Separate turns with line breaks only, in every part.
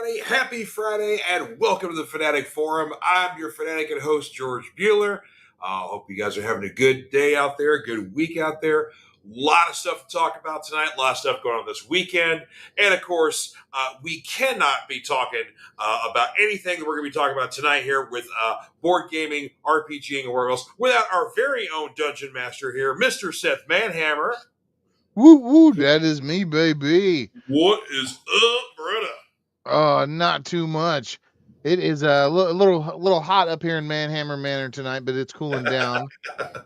everybody. Happy Friday, and welcome to the Fanatic Forum. I'm your Fanatic and host, George Bueller. Hope you guys are having a good day out there, a good week out there. A lot of stuff to talk about tonight, a lot of stuff going on this weekend. And of course, we cannot be talking about anything that we're going to be talking about tonight here with board gaming, RPGing, and Wargames without our very own dungeon master here, Mr. Seth Manhammer.
Woo woo, that is me, baby.
What is up, brother?
Not too much. It is a little hot up here in Manhammer Manor tonight, but it's cooling down.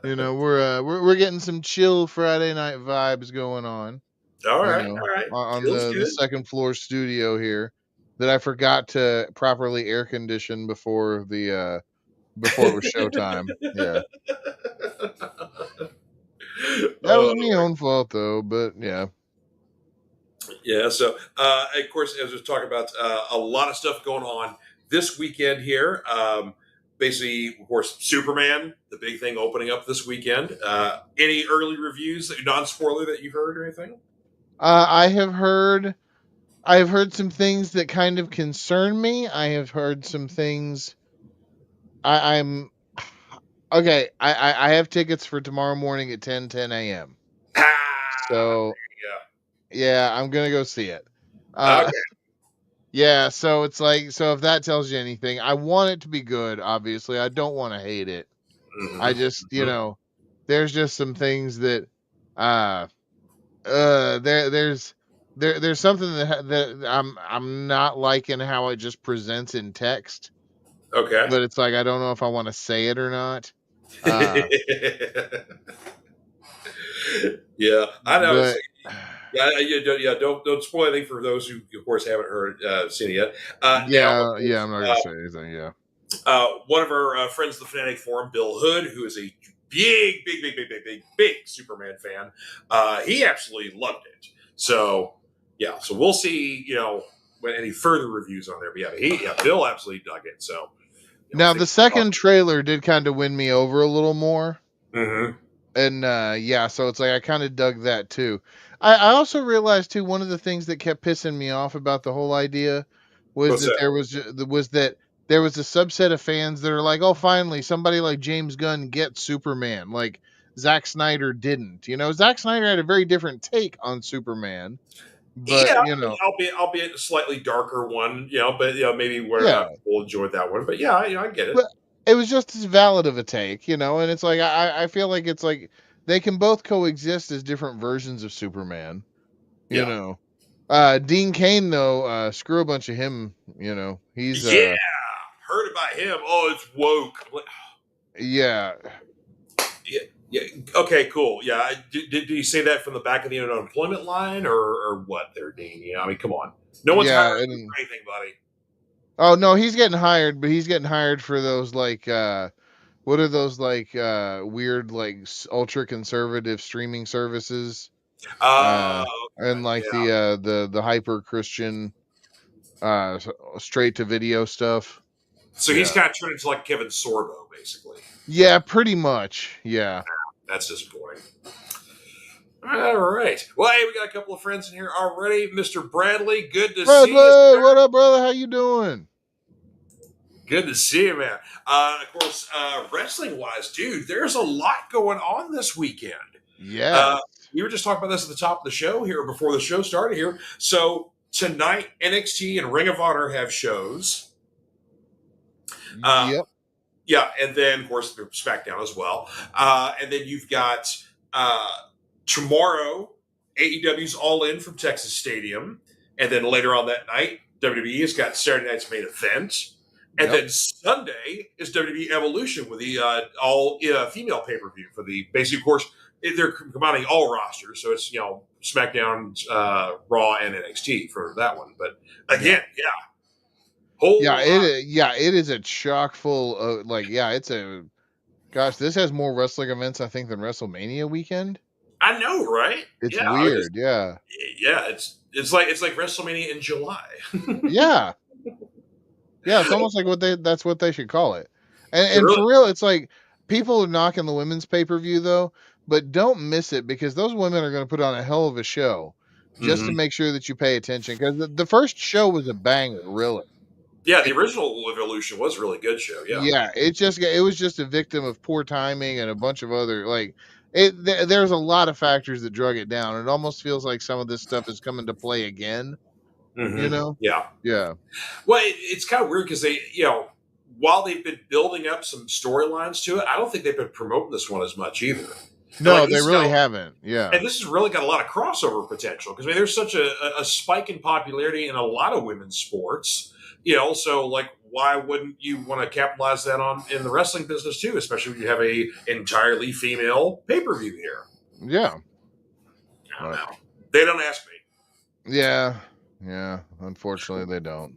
You know, we're getting some chill Friday night vibes going on.
All right.
On
Feels
the second floor studio here that I forgot to properly air condition before it was showtime. Yeah. That was my own fault, though, but yeah.
Yeah, so, of course, as we're talking about, a lot of stuff going on this weekend here. Basically, of course, Superman, the big thing opening up this weekend. Any early reviews, non-spoiler, that you've heard or anything?
I have heard some things that kind of concern me. I have heard some things. I'm okay. I have tickets for tomorrow morning at 10 a.m. So yeah, I'm gonna go see it.
Okay.
Yeah, so it's like, so if that tells you anything, I want it to be good. Obviously, I don't want to hate it.
Mm-hmm.
I just, there's just some things that, there's something that I'm not liking how it just presents in text.
Okay.
But it's like, I don't know if I want to say it or not.
Yeah, I know. Don't spoil anything for those who, of course, haven't seen it yet.
I'm not gonna say anything. Yeah.
One of our friends of the Fanatic Forum, Bill Hood, who is a big Superman fan, he absolutely loved it. So yeah, so we'll see. When any further reviews on there. But Bill absolutely dug it. So
now the second trailer did kind of win me over a little more.
Mm-hmm.
And so it's like I kind of dug that too. I also realized too, one of the things that kept pissing me off about the whole idea was that there was a subset of fans that are like, oh, finally somebody like James Gunn gets Superman, like Zack Snyder didn't. Zack Snyder had a very different take on Superman. But
albeit a slightly darker one, but maybe we'll enjoy that one. But I get it.
But it was just as valid of a take, and it's like I feel like it's like they can both coexist as different versions of Superman. Dean Cain though, screw a bunch of him. He's
heard about him. Oh, it's woke.
Yeah.
Yeah. Okay. Cool. Yeah. Did you say that from the back of the unemployment line or what? There, Dean. I mean, come on. No one's hiring for anything, buddy.
Oh no, he's getting hired, but he's getting hired for those like what are those like weird like ultra conservative streaming services? And like the hyper Christian straight to video stuff.
So he's kind of turned into like Kevin Sorbo, basically.
Yeah, pretty much. Yeah.
That's disappointing. All right. Well, hey, we got a couple of friends in here already. Mr. Bradley, good to see you.
What up, brother? How you doing?
Good to see you, man. Of course, wrestling-wise, dude, there's a lot going on this weekend.
Yeah.
We were just talking about this at the top of the show here before the show started here. So tonight, NXT and Ring of Honor have shows.
Yep.
Yeah, and then, of course, SmackDown as well. And then you've got tomorrow, AEW's All In from Texas Stadium. And then later on that night, WWE has got Saturday night's main event. And then Sunday is WWE Evolution with the all-female pay-per-view for the, basically, of course, they're combining all rosters. So it's, SmackDown, Raw, and NXT for that one. But again,
it is a chock full of this has more wrestling events, I think, than WrestleMania weekend.
I know, right?
It's weird,
Yeah, it's like WrestleMania in July.
Yeah, it's almost like that's what they should call it. And for real, it's like people are knocking the women's pay-per-view though, but don't miss it because those women are going to put on a hell of a show. just to make sure that you pay attention, because the first show was a banger, really.
Yeah, the original Evolution was a really good show. Yeah.
Yeah, it was just a victim of poor timing and a bunch of other there's a lot of factors that drug it down. It almost feels like some of this stuff is coming to play again, you know?
Yeah.
Yeah.
Well, it's kind of weird because they, while they've been building up some storylines to it, I don't think they've been promoting this one as much either. And
No, they really haven't. Yeah.
And this has really got a lot of crossover potential because I mean, there's such a spike in popularity in a lot of women's sports. So like, why wouldn't you want to capitalize that on in the wrestling business too? Especially when you have a entirely female pay per view here.
Yeah.
I don't know. They don't ask me.
Yeah. Yeah. Unfortunately, they don't.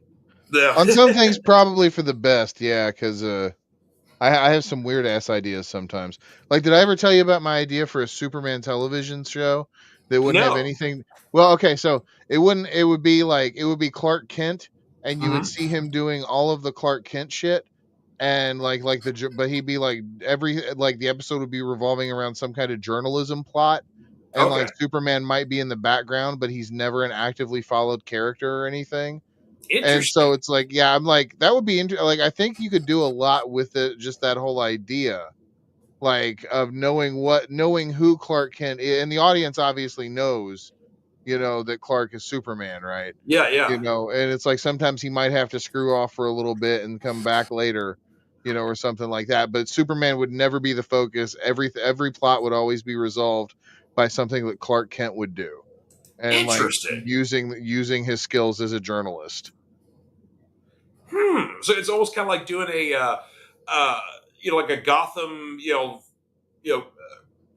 Yeah.
On some things, probably for the best. Yeah, because I have some weird ass ideas sometimes. Like, did I ever tell you about my idea for a Superman television show that wouldn't have
No.
anything? Well, okay, so it wouldn't. It would be Clark Kent, and you would see him doing all of the Clark Kent shit, and but he'd be like the episode would be revolving around some kind of journalism plot, and like Superman might be in the background, but he's never an actively followed character or anything. And so it's like, yeah, I'm like, that would be like, I think you could do a lot with it, just that whole idea, like, of knowing who Clark Kent is, and the audience obviously knows, that Clark is Superman, right?
Yeah, yeah.
And it's like sometimes he might have to screw off for a little bit and come back later, or something like that. But Superman would never be the focus. Every plot would always be resolved by something that Clark Kent would do, and like using his skills as a journalist.
So it's almost kind of like doing like a Gotham,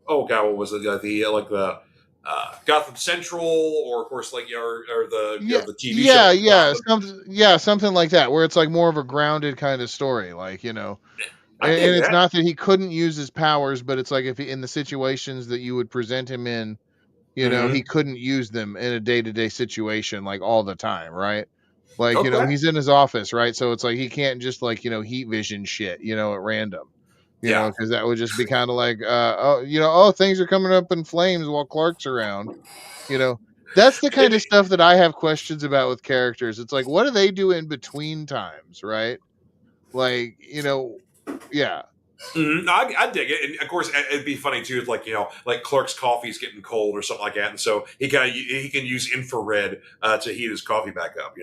oh god, what was it? The Gotham Central, or of course, like or the TV show.
Something like that, where it's like more of a grounded kind of story, like and it's not that he couldn't use his powers, but it's like if in the situations that you would present him in, he couldn't use them in a day-to-day situation like all the time, right? Like, he's in his office, right? So it's like he can't just like, heat vision shit, at random. Because that would just be kind of like things are coming up in flames while Clark's around. That's the kind of stuff that I have questions about with characters. It's like, what do they do in between times, right? Like, yeah.
No, I dig it, and of course, it'd be funny too. If like like Clark's coffee's getting cold or something like that, and so he can use infrared to heat his coffee back up.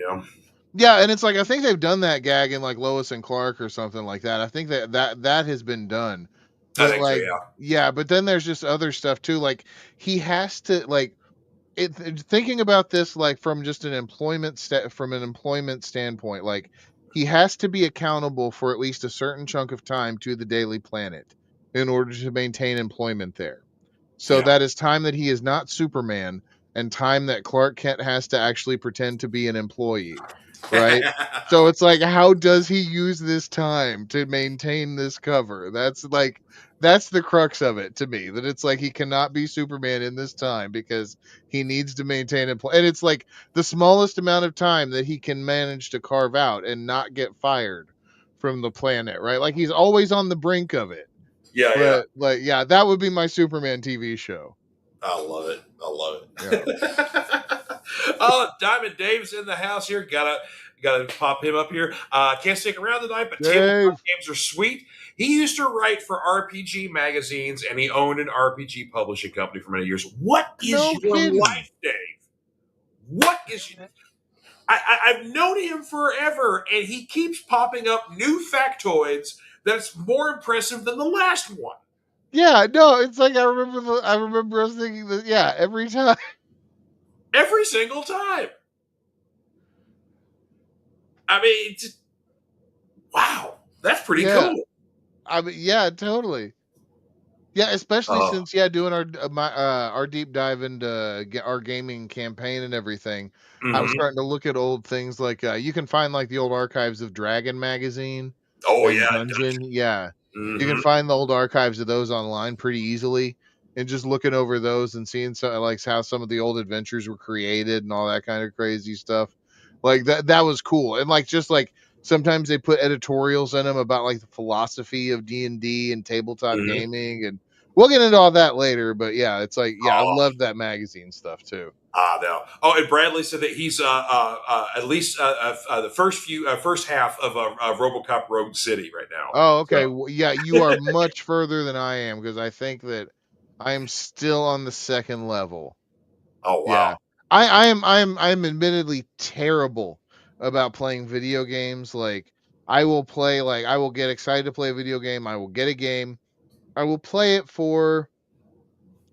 Yeah, and it's like I think they've done that gag in like Lois and Clark or something like that. I think that has been done. But
I think
like,
so,
yeah, but then there's just other stuff too. Like he has to thinking about this like from just an employment standpoint, like he has to be accountable for at least a certain chunk of time to the Daily Planet in order to maintain employment there. So that is time that he is not Superman and time that Clark Kent has to actually pretend to be an employee, right? So it's like, how does he use this time to maintain this cover? That's the crux of it to me, that it's like he cannot be Superman in this time because he needs to maintain and it's like the smallest amount of time that he can manage to carve out and not get fired from the planet, right? Like he's always on the brink of it.
Yeah.
Like, yeah, that would be my Superman TV show.
I love it. Yeah. Diamond Dave's in the house here. Gotta pop him up here. Can't stick around tonight, but tabletop games are sweet. He used to write for RPG magazines, and he owned an RPG publishing company for many years. What is your life, Dave? What is your... I've known him forever, and he keeps popping up new factoids that's more impressive than the last one.
Yeah, no, it's like I remember us thinking that, yeah, every time.
Every single time. I mean, wow, that's pretty cool.
I mean, yeah, totally. Yeah, especially since doing our deep dive into our gaming campaign and everything. I was starting to look at old things like you can find like the old archives of Dragon magazine.
Oh
and
yeah,
Dungeon. Yeah. You can find the old archives of those online pretty easily, and just looking over those and seeing like how some of the old adventures were created and all that kind of crazy stuff. Like that was cool. And like just like sometimes they put editorials in them about like the philosophy of D&D and tabletop gaming, and we'll get into all that later. But yeah, it's like, yeah, I
Oh,
love that magazine stuff too.
no. Oh, and Bradley said that he's at least the first half of RoboCop Rogue City right now.
Oh, okay.
So,
Well, yeah, you are much further than I am because I think that I am still on the second level.
oh wow.
Yeah. I'm admittedly terrible about playing video games. Like I will play I will get excited to play a video game. I will get a game. I will play it for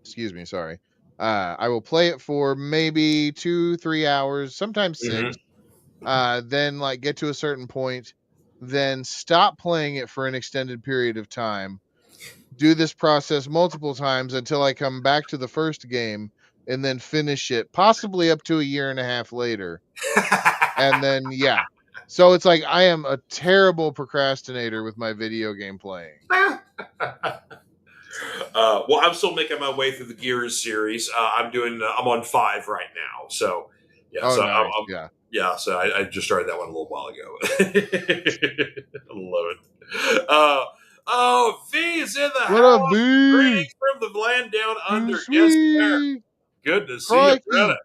excuse me, sorry. I will play it for maybe 2-3 hours, sometimes
Hmm.
6. Then like get to a certain point, then stop playing it for an extended period of time, do this process multiple times until I come back to the first game and then finish it, possibly up to a year and a half later. And then, yeah. So it's like I am a terrible procrastinator with my video game playing.
Well, I'm still making my way through the Gears series. I'm on 5 right now. So yeah,
Oh,
so
nice. Yeah.
yeah, so I just started that one a little while ago. I love it. Oh, V is in the
What up,
house.
V?
Greetings from the land down
Too
under. Yes, sir.
sweet.
Good to see you, brother.
Crikey.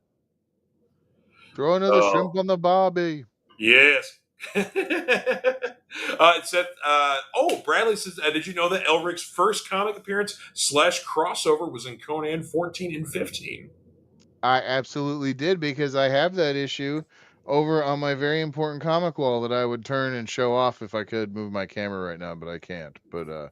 Throw another
Oh,
shrimp on the bobby.
yes. It said, Bradley says, did you know that Elric's first comic appearance / crossover was in Conan 14 and 15?
I absolutely did because I have that issue over on my very important comic wall that I would turn and show off if I could move my camera right now, but I can't. But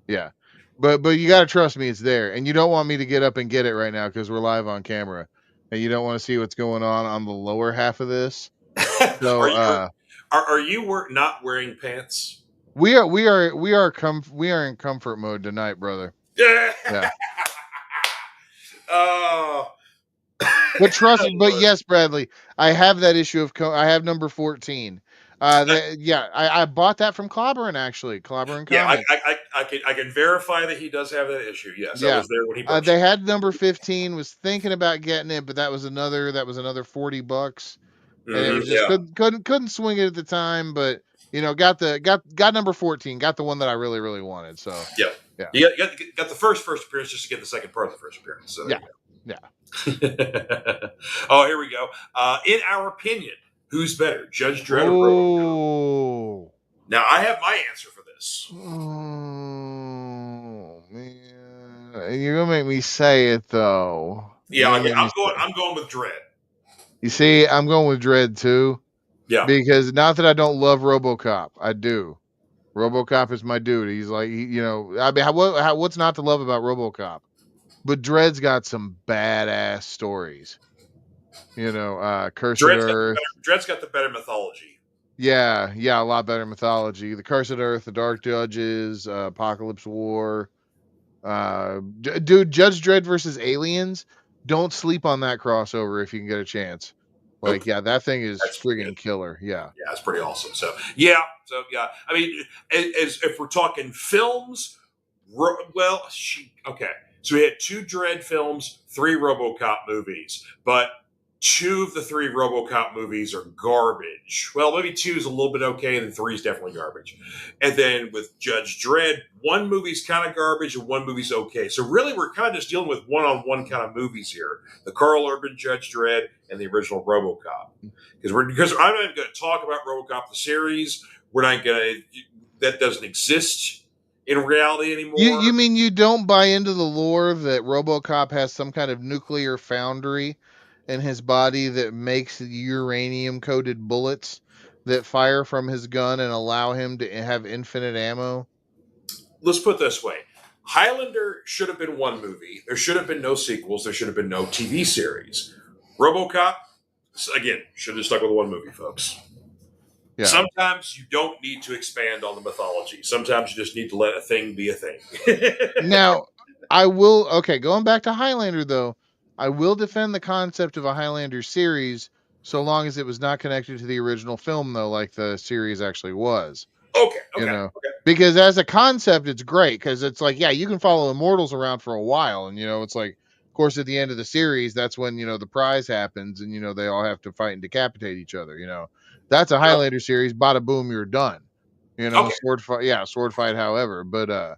yeah. But you got to trust me, it's there. And you don't want me to get up and get it right now cuz we're live on camera. And you don't want to see what's going on the lower half of this.
are
So
you not wearing pants?
we are in comfort mode tonight, brother.
Yeah.
Yeah.
Oh.
But trust, but yes, Bradley, I have that issue of I have number 14. I bought that from Clobberin actually, Clobberin
Yeah,
Comics.
I can verify that he does have that issue. Yes, I
Yeah,
was there when he purchased
they
it.
had number 15. Was thinking about getting it, but that was another $40, and it was just
Yeah,
couldn't swing it at the time. But got number 14, got the one that I really wanted. So
yeah.
yeah,
You got the first appearance just to get the second part of the first appearance. So there
yeah,
you
yeah.
go. Oh, here we go. In our opinion, who's better, Judge Dredd or RoboCop?
Oh.
Now, I have my answer for this.
Oh man, you're gonna make me say it though.
Yeah,
You're gonna make me say.
I'm going with Dredd.
You see, I'm going with Dredd too
Yeah,
because not that I don't love RoboCop, I do. RoboCop is my dude. He's like, I mean, what's not to love about RoboCop? But Dredd's got some badass stories. Cursed Earth.
Dredd's got the better mythology.
Yeah, a lot better mythology. The Cursed Earth, the Dark Judges, Apocalypse War. Dude, Judge Dredd versus Aliens. Don't sleep on that crossover if you can get a chance.
Nope,
Like, yeah, that thing is
that's good.
friggin' killer. Yeah.
Yeah, it's pretty awesome. So yeah. I mean, as if we're talking films, okay. So we had 2 Dredd films, 3 RoboCop movies, but 2 of the 3 RoboCop movies are garbage. Well, maybe 2 is a little bit okay, and then 3 is definitely garbage. And then with Judge Dredd, 1 movie's kind of garbage and 1 movie's okay. So really, we're kind of just dealing with one-on-one kind of movies here: the Carl Urban Judge Dredd and the original RoboCop. Because I'm not even going to talk about RoboCop the series. We're not going to. That doesn't exist in reality anymore.
You mean you don't buy into the lore that RoboCop has some kind of nuclear foundry in his body that makes uranium coated bullets that fire from his gun and allow him to have infinite ammo?
Let's put it this way: Highlander should have been 1 movie. There should have been no sequels. There should have been no TV series. RoboCop, again, should have stuck with 1 movie, folks.
Yeah.
Sometimes you don't need to expand on the mythology. Sometimes you just need to let a thing be a thing.
Now, going back to Highlander though, I will defend the concept of a Highlander series so long as it was not connected to the original film though, like the series actually was.
Okay.
Because as a concept, it's great because it's like, yeah, you can follow Immortals around for a while, and it's like, of course, at the end of the series, that's when the prize happens, and they all have to fight and decapitate each other. That's a Highlander series. Bada boom, you're done.
Okay.
Sword fight, yeah, sword fight. However, but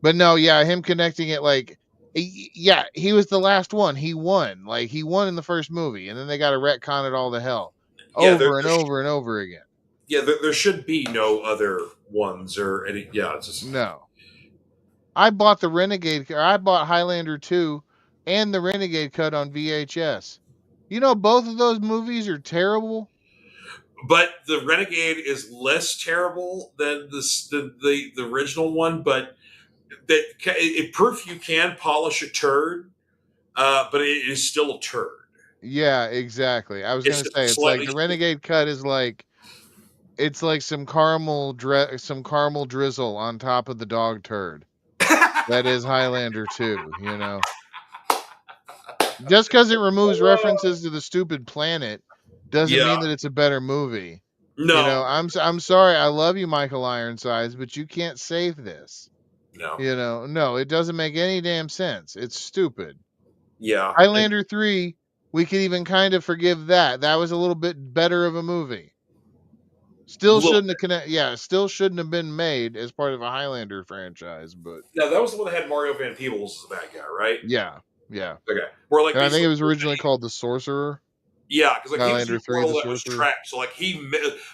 But no, yeah, him connecting it like, yeah, he was the last one. He won. Like, he won in the first movie, and then they got to retcon it all to hell
Yeah,
over and over and over again.
Yeah, there should be no other ones or any. Yeah, it's just
No. I bought the Renegade. I bought Highlander 2 and the Renegade cut on VHS. You know, both of those movies are terrible.
But the Renegade is less terrible than the original one, but it proof you can polish a turd, but it is still a turd.
Yeah, exactly. I was
It's
gonna
just
say it's like
slightly.
the Renegade cut is like it's like some caramel drizzle on top of the dog turd. That is Highlander 2, you know. Just because it removes references to the stupid planet doesn't
Yeah,
mean that it's a better movie. You
no,
know, I'm sorry, I love you, Michael Ironsides, but you can't save this.
no,
You know, no, it doesn't make any damn sense. It's stupid.
yeah.
Highlander 3, we could even kind of forgive that. That was a little bit better of a movie. Still
Little.
shouldn't have still shouldn't have been made as part of a Highlander franchise, but
Now that was the one that had Mario Van Peebles as the bad guy, right?
yeah, yeah.
Okay, where like
And I think it
basically,
was originally called The Sorcerer.
yeah, because like he was the
Highlander 3, The
immortal that was
Sorcerer.
trapped. So like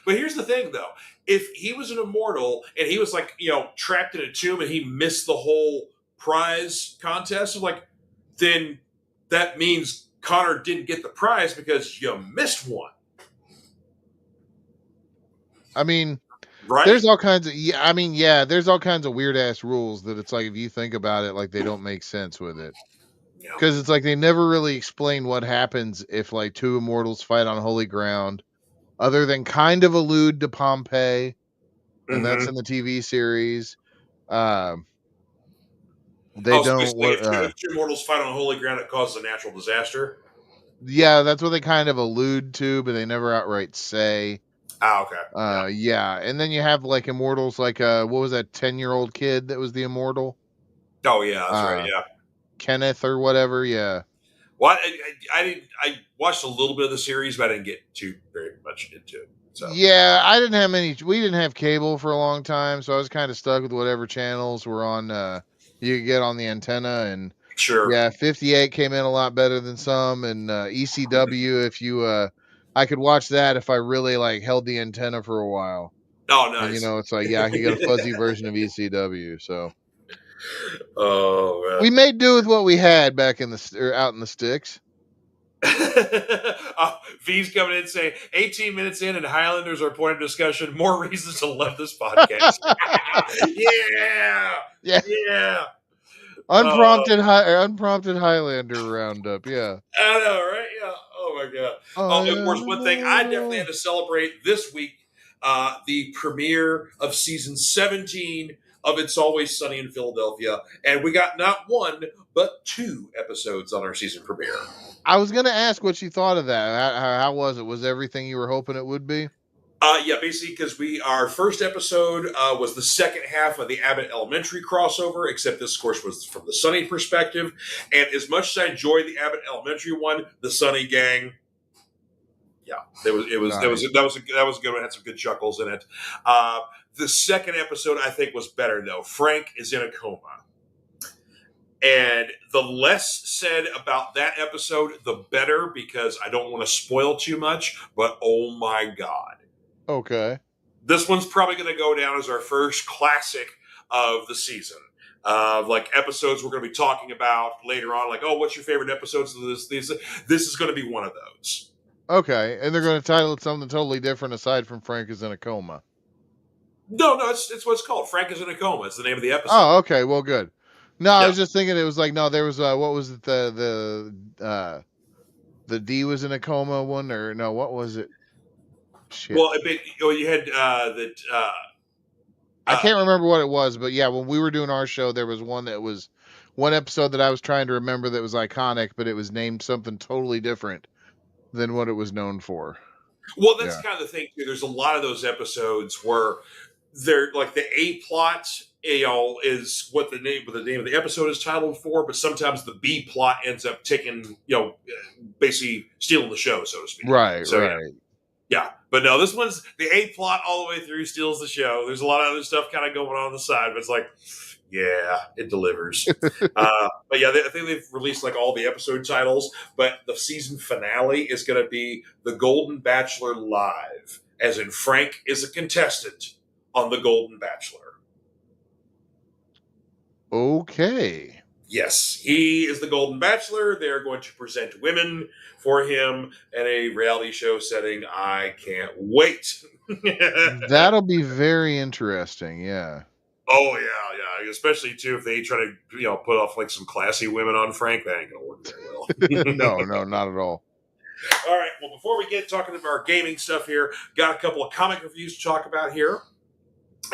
but here's the thing though: if he was an immortal and he was like trapped in a tomb and he missed the whole prize contest, like then that means Connor didn't get the prize because you missed one,
I mean,
right?
there's all kinds of there's all kinds of weird ass rules that it's like if you think about it, like they don't make sense with it.
Yeah.
Because it's like they never really explain what happens if like two immortals fight on holy ground, other than kind of allude to Pompeii, and that's in the TV series. They
Oh, so
don't
basically,
what
if two immortals fight on holy ground, it causes a natural disaster.
yeah, that's what they kind of allude to, but they never outright say.
Ah, okay. Yeah.
Yeah, and then you have like immortals like what was that 10-year-old kid that was the immortal?
Oh, yeah, that's right.
Uh
Yeah.
Kenneth or whatever, yeah.
Well, I didn't. I watched a little bit of the series, but I didn't get too very much into it. So
Yeah, I didn't have we didn't have cable for a long time, so I was kind of stuck with whatever channels were on you could get on the antenna. And
sure.
yeah, 58 came in a lot better than some, and ECW, if you I could watch that if I really like held the antenna for a while.
Oh,
And you
nice.
know, it's like, yeah, I could get a fuzzy version of ECW. So
Oh
we
man.
made do with what we had back in out in the sticks.
V's coming in saying 18 minutes in and Highlanders are point of discussion. More reasons to love this podcast. Yeah.
Yeah,
Yeah.
unprompted Highlander roundup. Yeah.
I know, right? Yeah. Oh my god. Oh, of course, one thing I definitely had to celebrate this week, the premiere of season 17 of It's Always Sunny in Philadelphia, and we got not one but 2 episodes on our season premiere.
I was gonna ask what you thought of that. How was it? Was everything you were hoping it would be?
Yeah, basically because our first episode was the second half of the Abbott Elementary crossover, except this, of course, was from the Sunny perspective. And as much as I enjoyed the Abbott Elementary one, the Sunny gang, yeah, that was a good one. It had some good chuckles in it. The second episode I think was better though. Frank is in a coma. And the less said about that episode, the better, because I don't want to spoil too much. But oh my god.
Okay.
This one's probably going to go down as our first classic of the season. Like episodes we're going to be talking about later on. Like, oh, what's your favorite episodes of this? This is going to be one of those.
Okay, and they're going to title it something totally different aside from Frank is in a coma.
No, it's what it's called. Frank is in a coma. It's the name of the episode.
Oh, okay. Well, good. No,
Yeah.
I was just thinking it was like, no, there was what was it, the D was in a coma one, or no, what was it? Shit.
Well, you had that.
I can't remember what it was, but yeah, when we were doing our show, there was one episode that I was trying to remember that was iconic, but it was named something totally different than what it was known for.
Well, that's kind of the thing too. There's a lot of those episodes where they're like the A plot, is what the name of the episode is titled for, but sometimes the B plot ends up taking, basically stealing the show, so to speak.
Right,
so,
right.
Yeah. But no, this one's the A plot all the way through steals the show. There's a lot of other stuff kind of going on the side, but it's like, Yeah, it delivers. But yeah, I think they've released like all the episode titles, but the season finale is going to be The Golden Bachelor Live, as in Frank is a contestant on The Golden Bachelor.
Okay.
Yes, he is the Golden Bachelor. They're going to present women for him in a reality show setting. I can't wait.
That'll be very interesting. Yeah.
Oh yeah. Especially too if they try to put off like some classy women on Frank, that ain't gonna work very well.
No, not at all.
All right. Well, before we get talking about our gaming stuff here, got a couple of comic reviews to talk about here.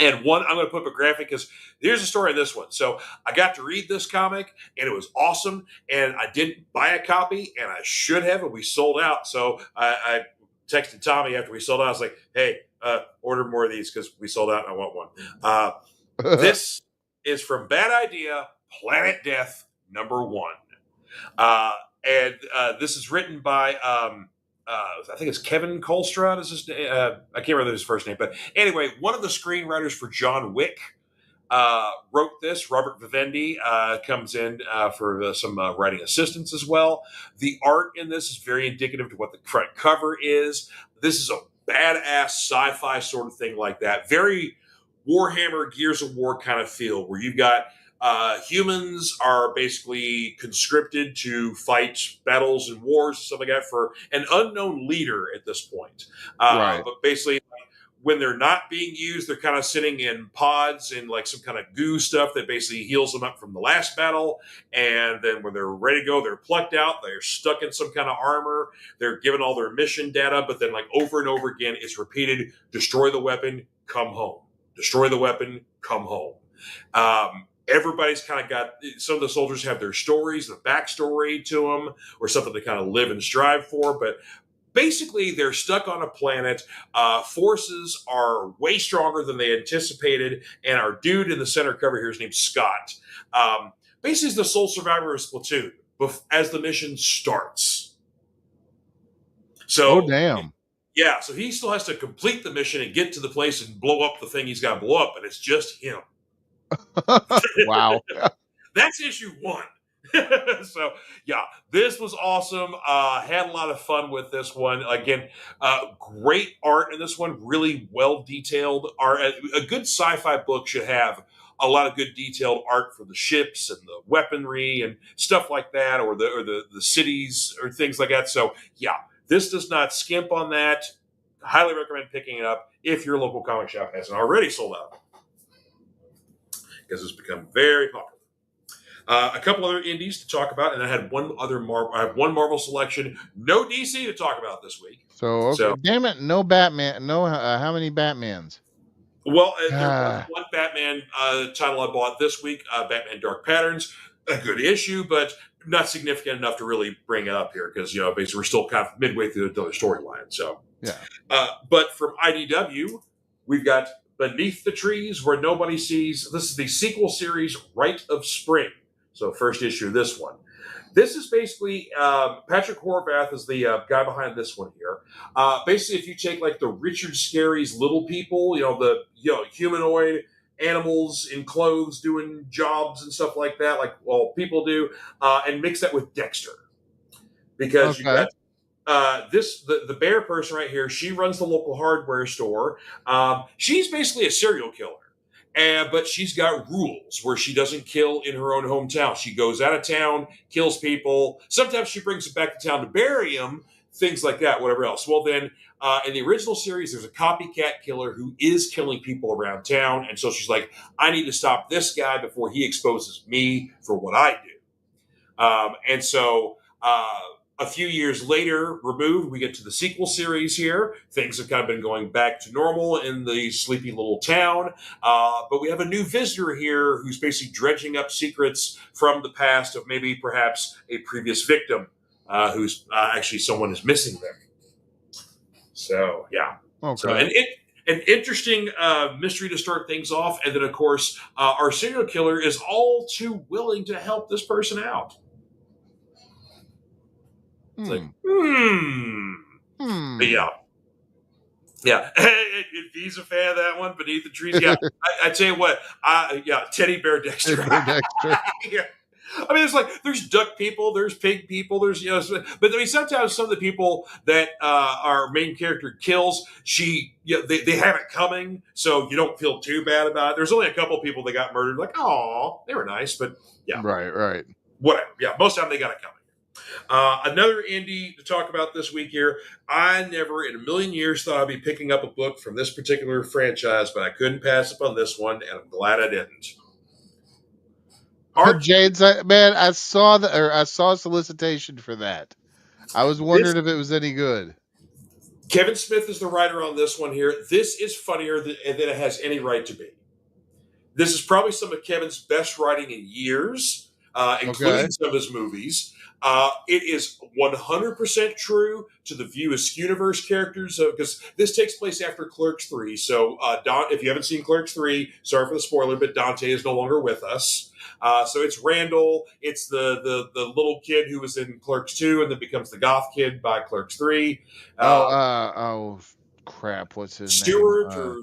And one, I'm going to put up a graphic because here's the story of this one. So I got to read this comic and it was awesome. And I didn't buy a copy and I should have, and we sold out. So I texted Tommy after we sold out. I was like, hey, order more of these because we sold out and I want one. This is from Bad Idea, Planet Death, #1. And this is written by I think it's Kevin Kolstrad. I can't remember his first name, but anyway, one of the screenwriters for John Wick wrote this. Robert Vivendi comes in for some writing assistance as well. The art in this is very indicative to what the front cover is. This is a badass sci-fi sort of thing like that. Very Warhammer, Gears of War kind of feel, where you've got humans are basically conscripted to fight battles and wars and stuff like that for an unknown leader at this point.
Right.
But basically, when they're not being used, they're kind of sitting in pods and like some kind of goo stuff that basically heals them up from the last battle. And then when they're ready to go, they're plucked out. They're stuck in some kind of armor. They're given all their mission data, but then like over and over again, it's repeated: destroy the weapon, come home. Destroy the weapon, come home. Everybody's kind of got, some of the soldiers have their stories, the backstory to them, or something to kind of live and strive for. But basically, they're stuck on a planet. Forces are way stronger than they anticipated. And our dude in the center cover here is named Scott. Basically, he's the sole survivor of his platoon as the mission starts. So,
oh, damn.
Yeah, so he still has to complete the mission and get to the place and blow up the thing he's got to blow up, and it's just him.
Wow.
That's issue 1. So, yeah, this was awesome. Had a lot of fun with this one. Again, great art in this one, really well detailed art. A good sci-fi book should have a lot of good detailed art for the ships and the weaponry and stuff like that, or the cities or things like that. So, yeah, this does not skimp on that. Highly recommend picking it up if your local comic shop hasn't already sold out, because it's become very popular. A couple other indies to talk about, and I had one other Marvel. I have one Marvel selection. No DC to talk about this week.
So damn it, no Batman. No, how many Batmans?
Well, there was one Batman title I bought this week, Batman Dark Patterns. A good issue, but not significant enough to really bring it up here because, basically we're still kind of midway through the storyline. So,
yeah.
But from IDW, we've got Beneath the Trees Where Nobody Sees. This is the sequel series, Rite of Spring. So first issue of this one. This is basically, Patrick Horvath is the guy behind this one here. Basically, if you take like the Richard Scarry's Little People, the humanoid animals in clothes doing jobs and stuff like that, like people do, and mix that with Dexter. Because you got the bear person right here, she runs the local hardware store. She's basically a serial killer. But she's got rules where she doesn't kill in her own hometown. She goes out of town, kills people. Sometimes she brings them back to town to bury them, things like that, whatever else. Well, then, in the original series, there's a copycat killer who is killing people around town. And so she's like, I need to stop this guy before he exposes me for what I do. And so a few years later, removed, we get to the sequel series here. Things have kind of been going back to normal in the sleepy little town. But we have a new visitor here who's basically dredging up secrets from the past of maybe perhaps a previous victim who's actually someone is missing them. So, yeah.
Okay.
So, an interesting mystery to start things off. And then, of course, our serial killer is all too willing to help this person out. It's like, But yeah. Yeah, if he's a fan of that one, Beneath the Trees. Yeah, I tell you what, Teddy Bear Dexter.
Bear Dexter.
Yeah. I mean, there's duck people, there's pig people, there's but I mean, sometimes some of the people that our main character kills, they have it coming, so you don't feel too bad about it. There's only a couple people that got murdered, like, oh, they were nice, but yeah,
Right.
whatever. Yeah, most of the time they got it coming. Another indie to talk about this week here. I never in a million years thought I'd be picking up a book from this particular franchise, but I couldn't pass up on this one, and I'm glad I didn't.
Jade's man, I saw a solicitation for that. I was wondering if it was any good.
Kevin Smith is the writer on this one here. This is funnier than it has any right to be. This is probably some of Kevin's best writing in years, including some of his movies. It is 100% true to the View Askewniverse characters, because this takes place after Clerks 3. So, if you haven't seen Clerks 3, sorry for the spoiler, but Dante is no longer with us. So it's Randall. It's the little kid who was in Clerks 2 and then becomes the goth kid by Clerks 3.
Oh crap! What's his
Stewart
name?
or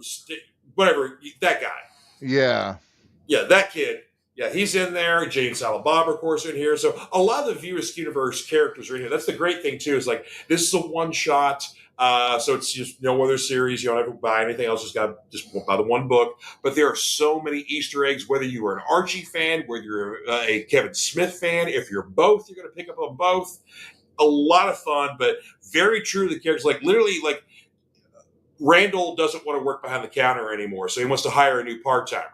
whatever, that guy.
Yeah,
that kid. Yeah, he's in there. Jane and Silent Bob, of course, are in here. So a lot of the View Askewniverse characters are in here. That's the great thing too. Is like this is a one shot. So it's just no other series. You don't have to buy anything else. Just buy the one book. But there are so many Easter eggs. Whether you are an Archie fan, whether you're a Kevin Smith fan, if you're both, you're going to pick up on both. A lot of fun, but very true to the characters. Like literally, like Randall doesn't want to work behind the counter anymore, so he wants to hire a new part timer.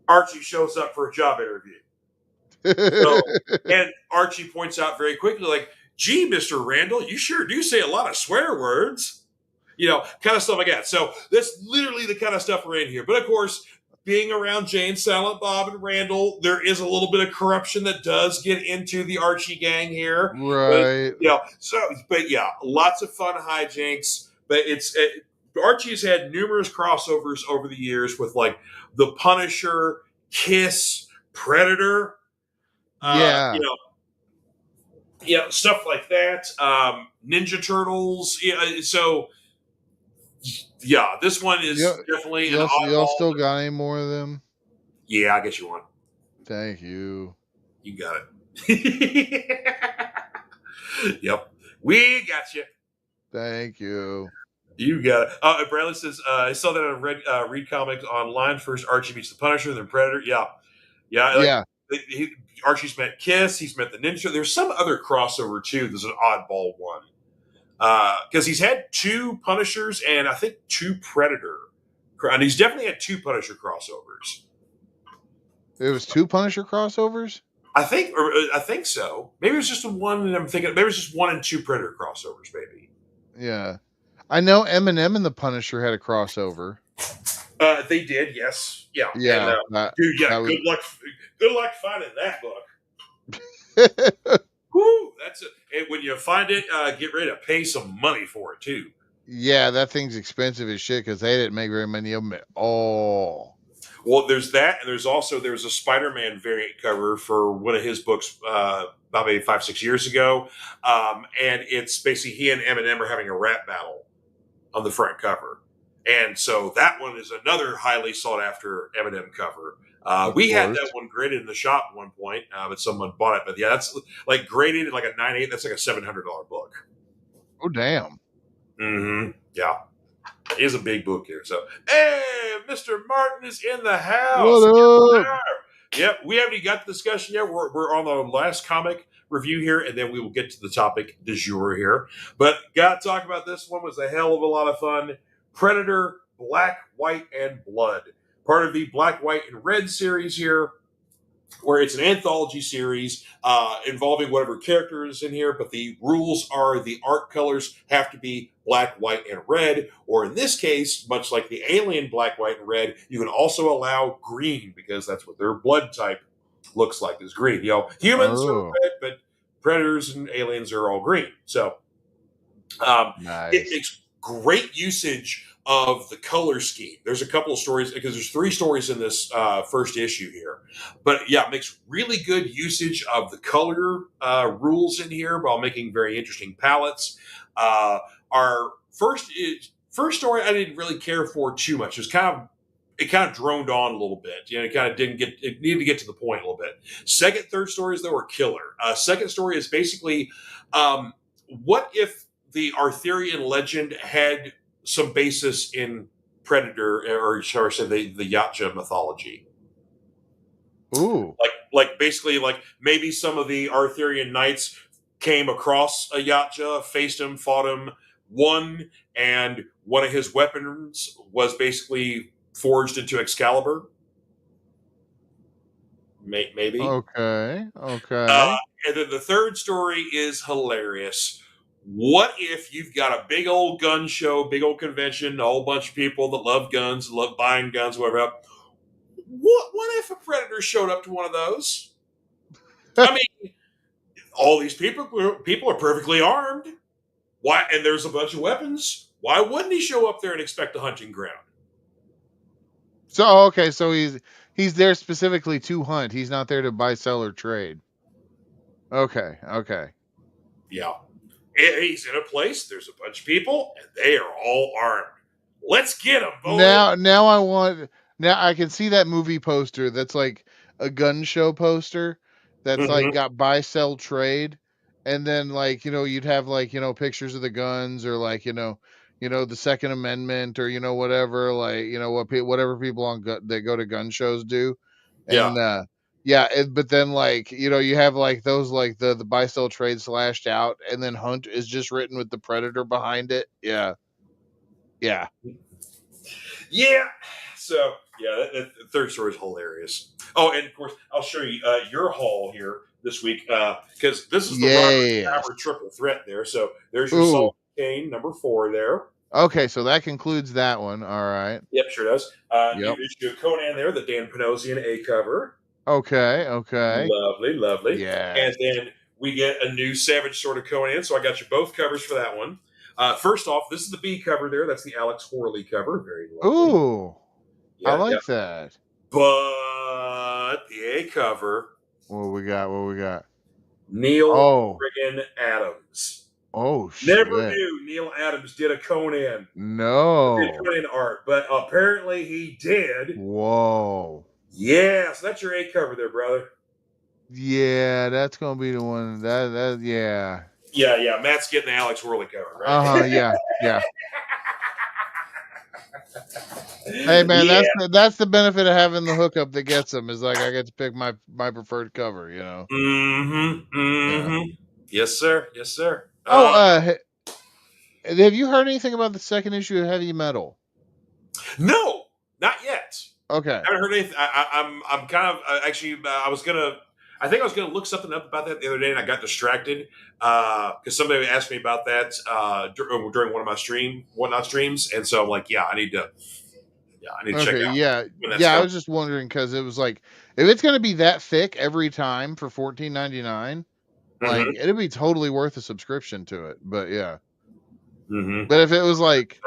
Archie shows up for a job interview. And Archie points out very quickly, like, gee, Mr. Randall, you sure do say a lot of swear words. Kind of stuff like that. So that's literally the kind of stuff we're in here. But of course, being around Jane, Silent Bob, and Randall, there is a little bit of corruption that does get into the Archie gang here.
Right.
But lots of fun hijinks. But Archie's had numerous crossovers over the years with like the Punisher, Kiss, Predator. Stuff like that. Ninja Turtles. This one is definitely an oddball.
Y'all still got any more of them?
Yeah, I guess you want.
Thank you.
You got it. Yep, we got you.
Thank you.
You got it. Bradley says, I saw that on Read Comics online. First, Archie meets the Punisher, then Predator. Yeah. Archie's met Kiss. He's met the Ninja. There's some other crossover, too. There's an oddball one. Because he's had 2 Punishers and I think 2 Predator. And he's definitely had 2 Punisher crossovers.
There was 2 Punisher crossovers?
I think so. Maybe it was just one, and I'm thinking maybe it was just 1 and 2 Predator crossovers, maybe.
Yeah. I know Eminem and the Punisher had a crossover.
They did, yes. Yeah.
Yeah.
And, good luck. Good luck finding that book. Woo! That's it. And when you find it, get ready to pay some money for it too.
Yeah, that thing's expensive as shit because they didn't make very many of them at all.
Well, there's that, and there was a Spider-Man variant cover for one of his books about maybe 5-6 years ago, and it's basically he and Eminem are having a rap battle on the front cover. And so that one is another highly sought after Eminem cover. We had that one graded in the shop at one point, but someone bought it. But yeah, that's like graded at like a 9.8. That's like a $700 book.
Oh, damn.
Mm-hmm. Yeah. It is a big book here. So, hey, Mr. Martin is in the house.
What up?
Yep. We haven't even got the discussion yet. We're on the last comic review here, and then we will get to the topic du jour here. But got to talk about this one. Was a hell of a lot of fun. Predator, Black, White, and Blood. Part of the Black, White, and Red series here, where it's an anthology series involving whatever character is in here, but the rules are the art colors have to be black, white, and red, or in this case, much like the alien black, white, and red, you can also allow green because that's what their blood type looks like is green. Humans are red, but predators and aliens are all green. So
nice.
It makes great usage of the color scheme. There's a couple of stories because there's 3 stories in this first issue here, but yeah, it makes really good usage of the color rules in here while making very interesting palettes. Our first First story I didn't really care for too much. It kind of droned on a little bit. It kind of didn't get. It needed to get to the point a little bit. Second, third stories though were killer. Second story is basically, what if the Arthurian legend had some basis in Predator, or shall I say the Yachtja mythology?
Ooh.
Like basically, like maybe some of the Arthurian knights came across a Yachtja, faced him, fought him, won, and one of his weapons was basically forged into Excalibur. Maybe.
Okay.
Uh,
Okay.
and then the third story is hilarious. What if you've got a big old gun show, big old convention, a whole bunch of people that love guns, love buying guns, whatever. What if a predator showed up to one of those? I mean, all these people are perfectly armed. Why? And there's a bunch of weapons. Why wouldn't he show up there and expect a hunting ground?
So okay, so he's there specifically to hunt. He's not there to buy, sell, or trade. Okay. Okay.
Yeah. He's in a place, there's a bunch of people, and they are all armed. Let's get them, boys.
Now I can see that movie poster that's like a gun show poster that's like got buy, sell, trade, and then like you'd have like pictures of the guns, or like the Second Amendment, or whatever, like whatever people that go to gun shows do.
Yeah.
And yeah, but then like you have like those, like the buy, sell, trade slashed out, and then hunt is just written with the Predator behind it. Yeah. Yeah.
Yeah. So, yeah, the third story is hilarious. Oh, and of course, I'll show you your haul here this week, because this is the Robert Hammer triple threat there. So there's your Salt Cane number 4 there.
Okay, so that concludes that one. All right.
Yep, sure does. New issue of Conan there, the Dan Panosian A cover.
Okay. Okay.
Lovely, lovely.
Yeah.
And then we get a new Savage Sword of Conan. So I got you both covers for that one. First off, this is the B cover there. That's the Alex Horley cover. Very lovely.
Ooh. Yeah, I like that.
But the A cover.
What we got?
Neil friggin' Adams.
Oh, shit.
Never knew Neil Adams did a Conan.
No.
Did Conan art, but apparently he did.
Whoa.
Yeah, so that's your A cover there, brother.
Yeah, that's gonna be the one. Yeah.
Yeah. Matt's getting the Alex Worley cover, right?
Yeah. Hey man, that's the benefit of having the hookup that gets them, is like I get to pick my preferred cover,
Yeah. Yes, sir.
Have you heard anything about the second issue of Heavy Metal?
No, not yet.
Okay.
I haven't heard anything. I'm kind of actually. I think I was gonna look something up about that the other day, and I got distracted because somebody asked me about that during one of my streams, and so I'm like, I need to check out.
Yeah. I was just wondering, because it was like, if it's gonna be that thick every time for $14.99, like it'd be totally worth a subscription to it. But yeah. But if it was like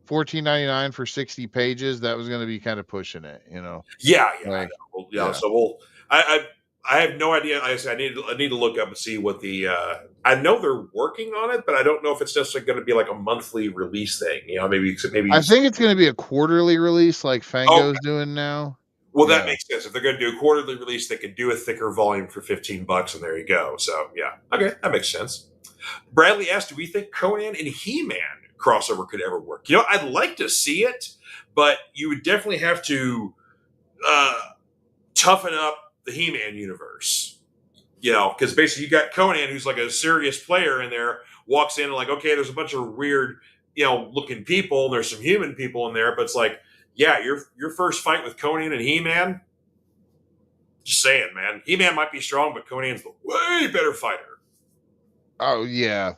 $14.99 for 60 pages, that was going to be kind of pushing it,
Yeah. So I have no idea. I need to look up and see what the. I know they're working on it, but I don't know if it's just going to be like a monthly release thing. Maybe.
I think it's going to be a quarterly release, like Fango's doing now.
Well, that makes sense. If they're going to do a quarterly release, they could do a thicker volume for $15, and there you go. So yeah, okay, that makes sense. Bradley asked, "Do we think Conan and He-Man crossover could ever work?" I'd like to see it, but you would definitely have to toughen up the He-Man universe. Because basically you got Conan, who's like a serious player in there, walks in and like, okay, there's a bunch of weird, looking people, and there's some human people in there, but it's like, yeah, your first fight with Conan and He-Man. Just saying, man. He-Man might be strong, but Conan's the way better fighter.
Oh yeah.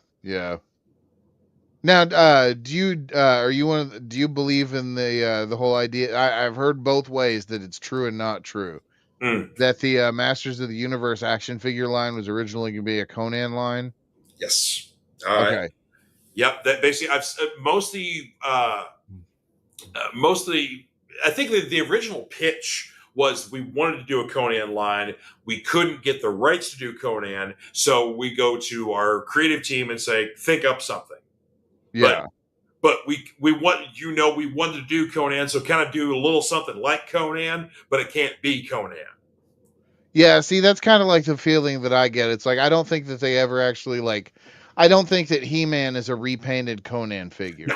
Now, do you believe in the whole idea? I've heard both ways that it's true and not true. That the Masters of the Universe action figure line was originally going to be a Conan line.
Yes.
Okay.
Yep. That basically, mostly, I think the original pitch was we wanted to do a Conan line. We couldn't get the rights to do Conan, so we go to our creative team and say, think up something.
Yeah.
but we wanted to do Conan, so kind of do a little something like Conan, but it can't be Conan.
Yeah, see, that's kind of like the feeling that I get. It's like I don't think that they ever actually I don't think that He-Man is a repainted Conan
No,
figure.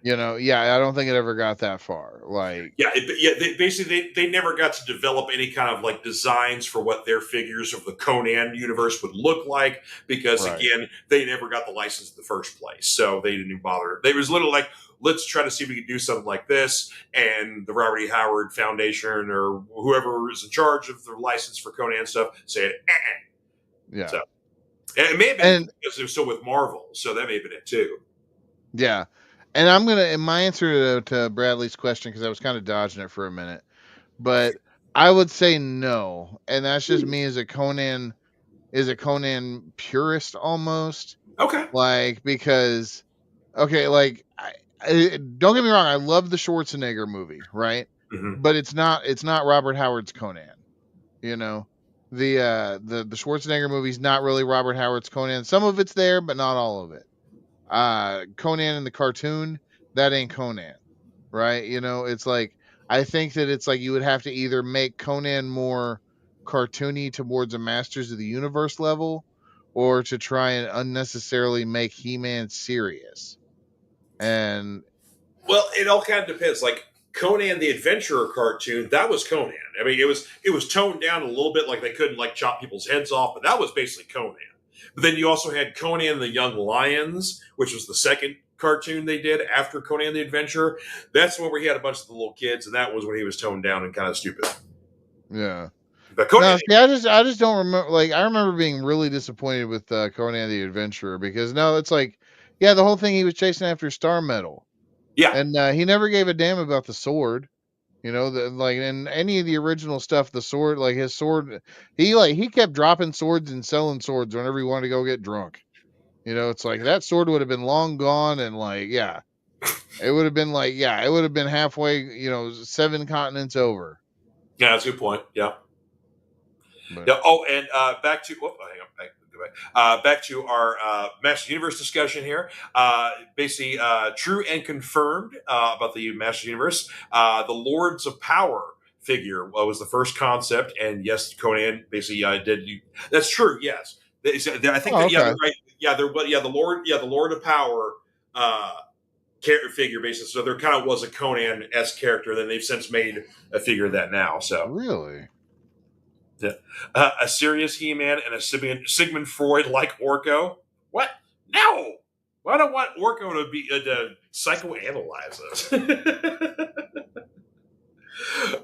no.
Yeah, I don't think it ever got that far.
They never got to develop any kind of like designs for what their figures of the Conan universe would look like because
Right.
again, they never got the license in the first place, so they didn't even bother. They was literally like, let's try to see if we can do something like this, and the Robert E. Howard Foundation or whoever is in charge of the license for Conan stuff said,
Yeah.
so and it may have been
And
because it was still with Marvel, so that may have been it too.
yeah. And I'm going to, in my answer to Bradley's question, because I was kind of dodging it for a minute, but I would say no. And that's just me as a Conan purist almost.
Okay.
Because, okay, don't get me wrong, I love the Schwarzenegger movie, right?
Mm-hmm.
But it's not Robert Howard's Conan. You know, the Schwarzenegger movie's not really Robert Howard's Conan. Some of it's there, but not all of it. Conan in the cartoon, that ain't Conan, right? It's like I think that it's like you would have to either make Conan more cartoony towards a Masters of the Universe level, or to try and unnecessarily make He-Man serious. And
Well, it all kind of depends. Like Conan the Adventurer cartoon, that was Conan. I mean, it was toned down a little bit, like they couldn't like chop people's heads off, but that was basically Conan. But then you also had Conan and the Young Lions, which was the second cartoon they did after Conan the Adventurer. That's the one where he had a bunch of the little kids, and that was when he was toned down and kind of stupid.
yeah.
But Conan,
No, see, I just don't remember. Like, I remember being really disappointed with Conan the Adventurer because no, it's like, yeah, the whole thing he was chasing after Star Metal,
yeah,
and he never gave a damn about the sword. Like in any of the original stuff, the sword, like his sword, he kept dropping swords and selling swords whenever he wanted to go get drunk. It's like that sword would have been long gone, and it would have been it would have been halfway, 7 continents over.
yeah, that's a good point. Yeah.
But
Yeah. Oh, and back to hang on, go back. Back to our Master Universe discussion here. Basically, true and confirmed about the Master Universe. The Lords of Power figure was the first concept, and yes, Conan basically did. That's true. Yes, I think
oh,
that
okay,
they're right. The Lord of Power. Character figure basis, so there kind of was a Conan-esque character. Then they've since made a figure of that now. So
really,
yeah. A serious He-Man and a Sigmund Freud like Orko. What? No. I don't want Orko to be to psychoanalyze us.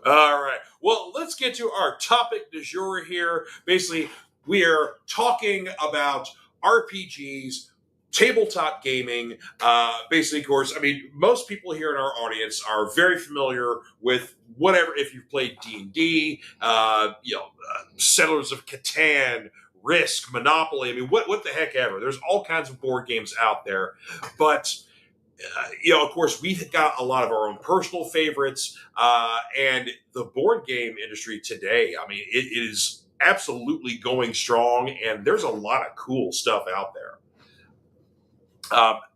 All right. Well, let's get to our topic du jour here. Basically, we are talking about RPGs, tabletop gaming. Basically, of course, I mean, most people here in our audience are very familiar with whatever. If you've played D&D, Settlers of Catan, Risk, Monopoly. I mean, what the heck ever. There's all kinds of board games out there, but of course, we've got a lot of our own personal favorites, and the board game industry today. I mean, it is absolutely going strong, and there's a lot of cool stuff out there.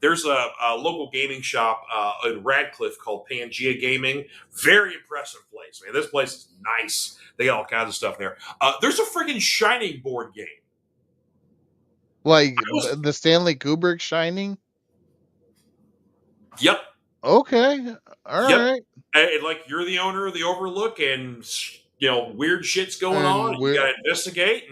There's a local gaming shop in Radcliffe called Pangea Gaming. Very impressive place, man. This place is nice. They got all kinds of stuff there. There's a freaking Shining board game.
like the Stanley Kubrick Shining.
Yep.
Okay, all
Yep.
right.
And like you're the owner of the Overlook, and weird shit's going on.
And
And you
we're
got to investigate,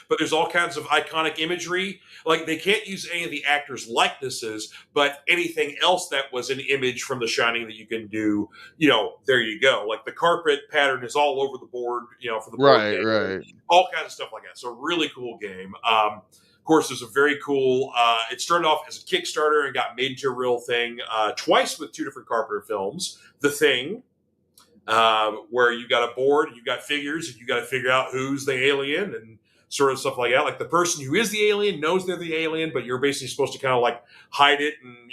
but there's all kinds of iconic imagery. Like they can't use any of the actors' likenesses, but anything else that was an image from The Shining that you can do. There you go. Like the carpet pattern is all over the board. For the board
right,
game,
right.
all kinds of stuff like that. So really cool game. Of course, there's a very cool. It started off as a Kickstarter and got made into a real thing twice with 2 different Carpenter films. The Thing, where you got a board, and you got figures, and you got to figure out who's the alien and sort of stuff like that. Like the person who is the alien knows they're the alien, but you're basically supposed to kind of like hide it and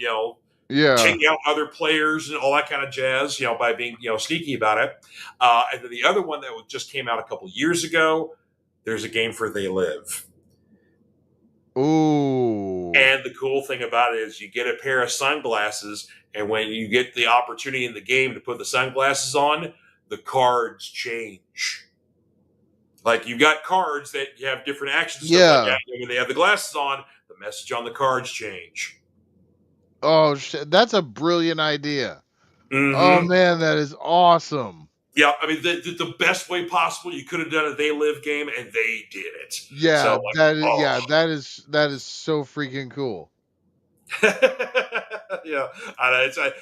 Yeah.
take out other players and all that kind of jazz. By being sneaky about it. And then the other one that just came out a couple years ago. There's a game for They Live.
Ooh.
And the cool thing about it is you get a pair of sunglasses, and when you get the opportunity in the game to put the sunglasses on, the cards change. Like you got cards that you have different actions and stuff like
Yeah.
that. And when they have the glasses on, the message on the cards change.
Oh shit, that's a brilliant idea. Oh
Mm-hmm.
man, that is awesome.
Yeah, I mean the best way possible. You could have done a They Live game, and they did it. So
Yeah,
like,
that is
oh.
that is so freaking cool.
Yeah, I know. It's like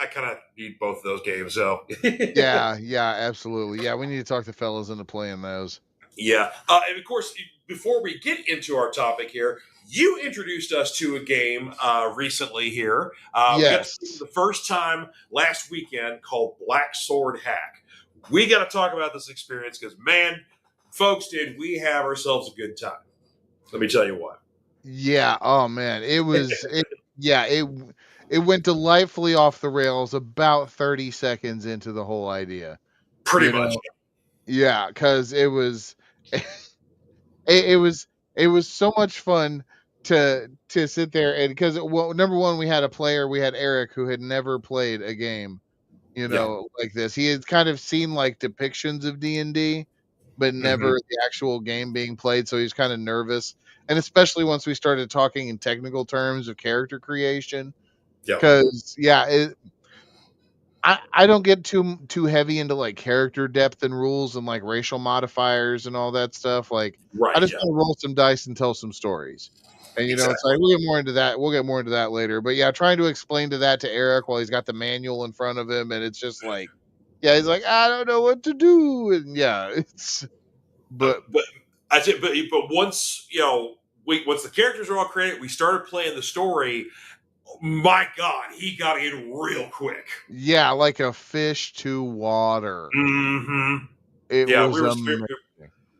I kind of need both of those games. So
Yeah, yeah, absolutely. Yeah, we need to talk the fellas into playing those.
yeah, and of course, before we get into our topic here, you introduced us to a game recently here. We got to
Yes.
play for the first time last weekend called Black Sword Hack. We got to talk about this experience because, man, folks, did we have ourselves a good time? Let me tell you what.
Yeah, oh man, it went delightfully off the rails about 30 seconds into the whole idea.
Pretty
You
much.
know? Yeah, cuz it was it was so much fun to sit there and because well, number one, we had a player, we had Eric who had never played a game,
Yeah.
like this. He had kind of seen like depictions of D&D, but
Mm-hmm.
never the actual game being played, so he's kind of nervous. And especially once we started talking in technical terms of character creation,
Yeah.
because I don't get too heavy into like character depth and rules and like racial modifiers and all that stuff. Like I
Right.
just
Yeah.
want to roll some dice and tell some stories. And it's
Exactly.
like we'll get more into that. We'll get more into that later. But yeah, trying to explain to Eric while he's got the manual in front of him, and it's just like, yeah, he's like, I don't know what to do, and yeah, it's but
But I said, but once once the characters are all created, we started playing the story. My God, he got in real quick.
yeah, like a fish to water.
Mm-hmm.
It
Yeah,
was amazing.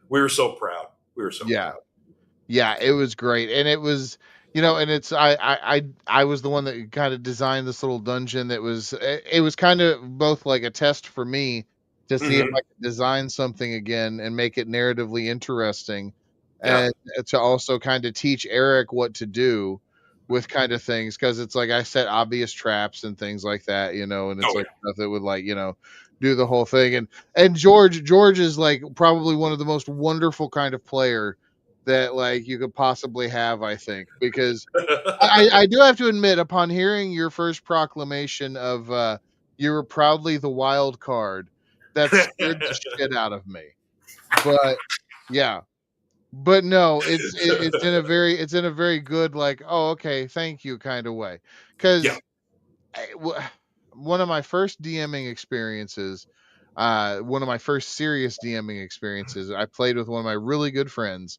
we were so proud. We were so
Yeah.
proud.
Yeah, it was great, and it was, and it's I was the one that kind of designed this little dungeon that was it was kind of both like a test for me to see if
Mm-hmm.
I could design something again and make it narratively interesting,
Yeah.
and to also kind of teach Eric what to do with kind of things because it's like I set obvious traps and things like that, and it's
Oh
like
yeah.
stuff that would like do the whole thing, and George is like probably one of the most wonderful kind of player that like you could possibly have, I think, because I do have to admit, upon hearing your first proclamation of you were proudly the wild card, that scared the shit out of me. But yeah, but no, it's in a very good like, oh okay, thank you kind of way,
Yeah.
because one of my first DMing experiences. One of my first serious DMing experiences, I played with one of my really good friends,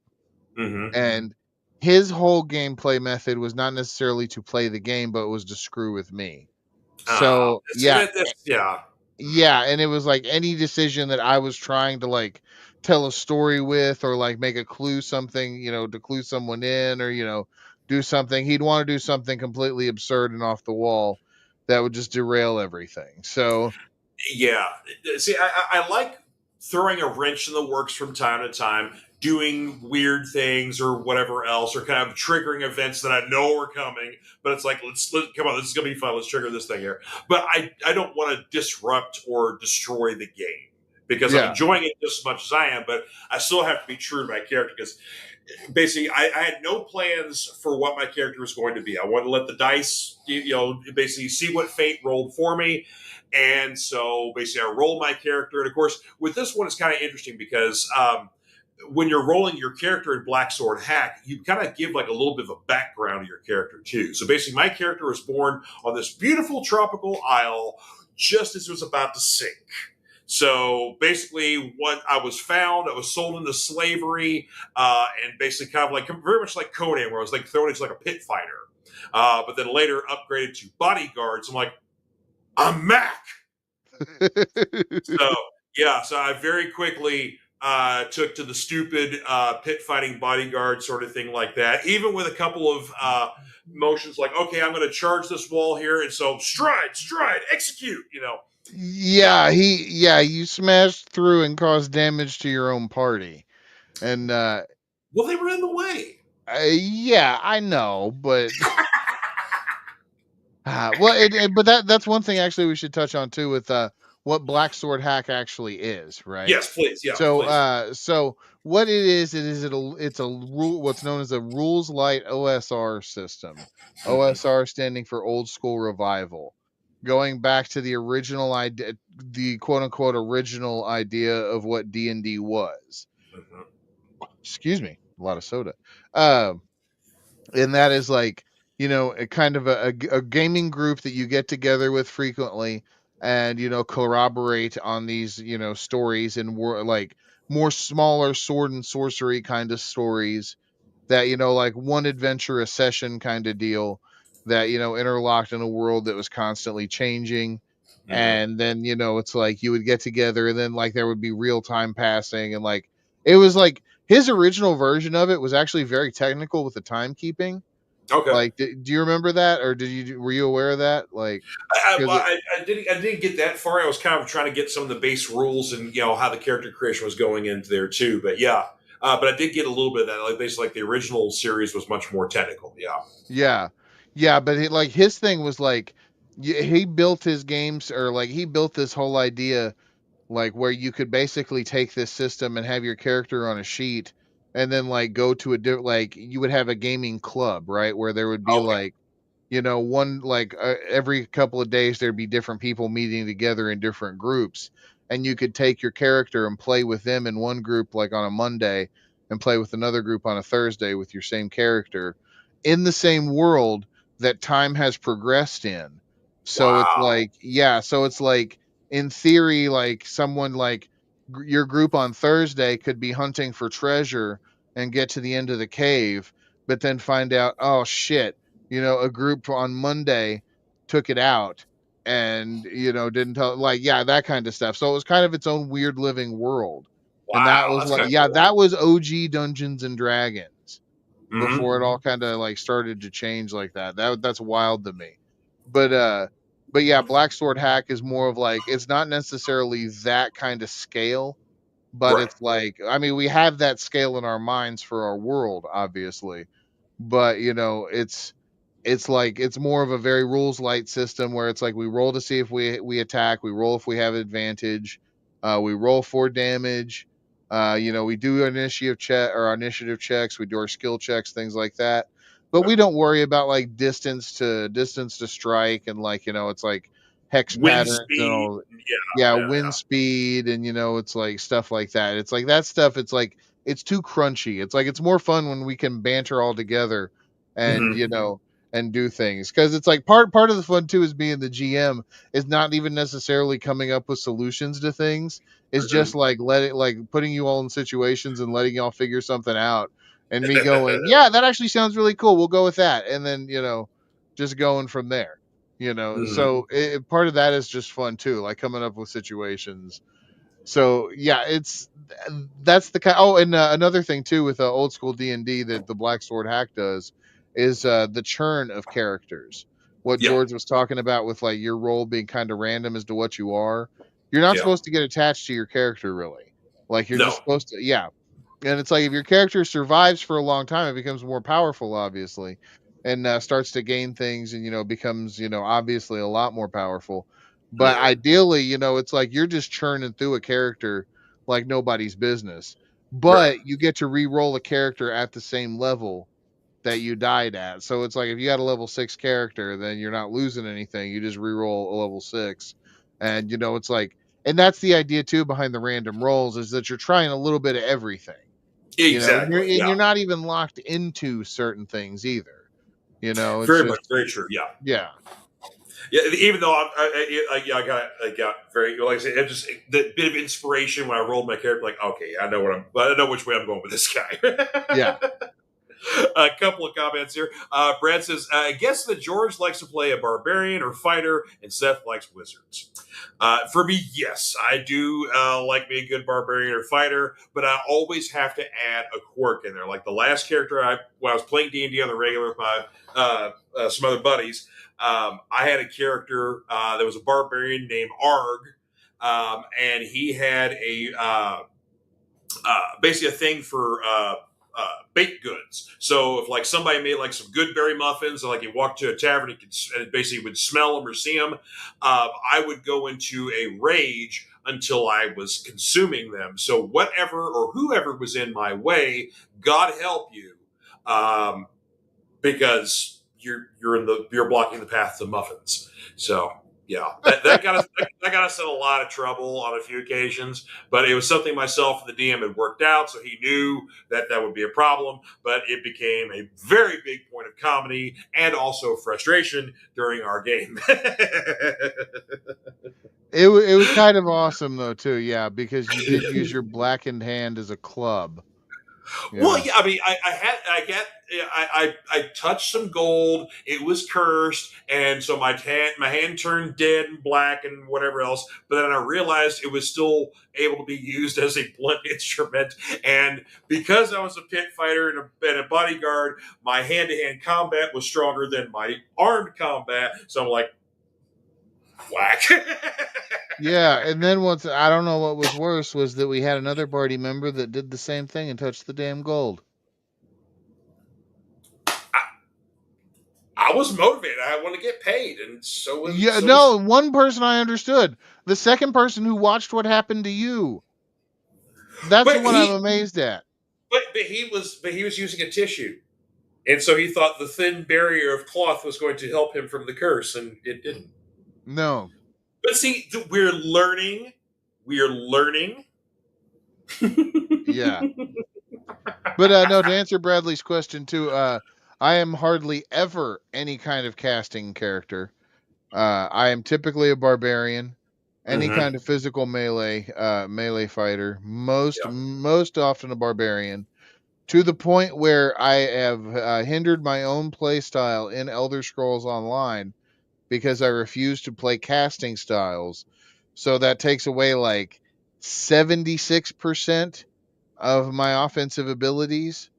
Mm-hmm.
and his whole gameplay method was not necessarily to play the game, but it was to screw with me. So
See that? That's yeah.
yeah, and it was like any decision that I was trying to like tell a story with or like make a clue something, to clue someone in or do something, he'd want to do something completely absurd and off the wall that would just derail everything. So
Yeah. See, I like throwing a wrench in the works from time to time, doing weird things or whatever else, or kind of triggering events that I know are coming. But it's like, come on, this is gonna be fun. Let's trigger this thing here. But I don't want to disrupt or destroy the game because I'm
yeah.
enjoying it just as much as I am. But I still have to be true to my character because basically I had no plans for what my character was going to be. I wanted to let the dice, basically see what fate rolled for me. And so basically I rolled my character. And of course, with this one, it's kind of interesting because when you're rolling your character in Black Sword Hack, you kind of give like a little bit of a background to your character too. So basically my character was born on this beautiful tropical isle just as it was about to sink. So basically, what I was found, I was sold into slavery, and basically kind of like very much like Conan, where I was like thrown into like a pit fighter, but then later upgraded to bodyguards. I'm like, I'm Mac. So yeah, so I very quickly took to the stupid pit fighting bodyguard sort of thing like that. Even with a couple of motions like, okay, I'm going to charge this wall here, and so stride, execute.
Yeah, you smashed through and caused damage to your own party. And
Well, they were in the way.
Yeah, I know, but well, but that's one thing actually we should touch on too with what Black Sword Hack actually is, right?
Yes, please. Yeah,
So,
please.
so what it's a rule, what's known as a rules light OSR system.
Mm-hmm.
OSR standing for Old School Revival, going back to the original idea, the quote unquote original idea of what D&D was.
Mm-hmm.
Excuse me, a lot of soda. Um, and that is like, a kind of a gaming group that you get together with frequently, and corroborate on these stories, and like more smaller sword and sorcery kind of stories that like one adventure a session kind of deal, that interlocked in a world that was constantly changing.
Mm-hmm.
And then it's like you would get together, and then like there would be real time passing, and like it was like his original version of it was actually very technical with the timekeeping.
Okay.
Like, do you remember that, or were you aware of that? Like, because
Well, I didn't get that far. I was kind of trying to get some of the base rules and how the character creation was going into there too. But yeah, but I did get a little bit of that. Like basically, like the original series was much more technical. Yeah.
yeah, yeah, but like his thing was like he built his games, or like he built this whole idea, like where you could basically take this system and have your character on a sheet, and then like go to like you would have a gaming club, right, where there would be
Okay.
like one like every couple of days there'd be different people meeting together in different groups, and you could take your character and play with them in one group like on a Monday, and play with another group on a Thursday with your same character in the same world that time has progressed in. So it's
Wow.
like, yeah, so it's like in theory, like someone like your group on Thursday could be hunting for treasure and get to the end of the cave, but then find out, oh shit, a group on Monday took it out, and didn't tell, like, yeah, that kind of stuff. So it was kind of its own weird living world. And that
Wow.
was
That's
like,
kind of
yeah,
cool.
that was OG Dungeons and Dragons
Mm-hmm.
before it all kind of like started to change like that. That's wild to me. But yeah, Black Sword Hack is more of like, it's not necessarily that kind of scale, but
Right.
it's like, I mean, we have that scale in our minds for our world, obviously, but it's like it's more of a very rules light system, where it's like we roll to see if we attack, we roll if we have advantage, we roll for damage, we do initiative check or our initiative checks, we do our skill checks, things like that. But
Okay.
we don't worry about like distance to strike, and like it's like hex
Wind
patterns and
speed.
all.
Yeah.
Yeah,
Yeah.
wind speed, and it's like stuff like that. It's like that stuff, it's like it's too crunchy. It's like it's more fun when we can banter all together,
Yeah.
and
Mm-hmm.
and do things, because it's like part of the fun too is being the GM, is not even necessarily coming up with solutions to things. It's just
Mm-hmm.
like putting you all in situations and letting y'all figure something out, and me going, yeah, that actually sounds really cool, we'll go with that, and then just going from there.
Mm-hmm.
So part of that is just fun too, like coming up with situations. So yeah, that's the kind. Oh, and another thing too with old school D&D that the Black Sword Hack does is the churn of characters. What
Yeah.
George was talking about with like your role being kind of random as to what you are. You're not
Yeah.
supposed to get attached to your character really. Like you're just
No.
supposed to, yeah. And it's like if your character survives for a long time, it becomes more powerful, obviously, and starts to gain things, and becomes obviously a lot more powerful. But
Yeah.
ideally, it's like you're just churning through a character like nobody's business.
Right.
But you get to re-roll a character at the same level that you died at. So it's like if you got a level 6 character, then you're not losing anything. You just re-roll a level 6. And it's like, and that's the idea too behind the random rolls, is that you're trying a little bit of everything. And
Exactly.
you're
Yeah.
not even locked into certain things either. It's
Very much.
just,
Very true. Yeah.
yeah.
Yeah, even though I got very, like I said, it just the bit of inspiration when I rolled my character. Like, okay, I know which way I'm going with this guy.
Yeah.
A couple of comments here. Brad says, I guess that George likes to play a barbarian or fighter, and Seth likes wizards. For me, yes, I do like me a good barbarian or fighter, but I always have to add a quirk in there. Like the last character when I was playing D&D on the regular with my some other buddies, I had a character that was a barbarian named Arg, and he had a basically a thing for baked goods. So if like somebody made like some good berry muffins, and like you walk to a tavern and it basically would smell them or see them, I would go into a rage until I was consuming them. So whatever or whoever was in my way, God help you, because you're blocking the path to muffins. So yeah, that got us in a lot of trouble on a few occasions. But it was something myself and the DM had worked out, so he knew that would be a problem. But it became a very big point of comedy and also frustration during our game.
It was kind of awesome though too, yeah, because you did use your blackened hand as a club.
Well,
Yeah.
yeah, I mean, I touched some gold. It was cursed, and so my hand turned dead and black and whatever else. But then I realized it was still able to be used as a blunt instrument, and because I was a pit fighter and a bodyguard, my hand to hand combat was stronger than my armed combat. So I'm like, whack.
Yeah, and then once I don't know what was worse was that we had another party member that did the same thing and touched the damn gold.
I was motivated. I want to get paid, and
Yeah,
so was.
no, one person I understood. The second person who watched what happened to you. That's the
But
one I'm amazed at.
he was using a tissue. And so he thought the thin barrier of cloth was going to help him from the curse, and it didn't.
No.
But see, we're learning. We are learning.
Yeah. But no, to answer Bradley's question too, I am hardly ever any kind of casting character. I am typically a barbarian, any
Mm-hmm.
kind of physical melee fighter.
Yeah.
Most often a barbarian. To the point where I have hindered my own play style in Elder Scrolls Online because I refuse to play casting styles. So that takes away like 76% of my offensive abilities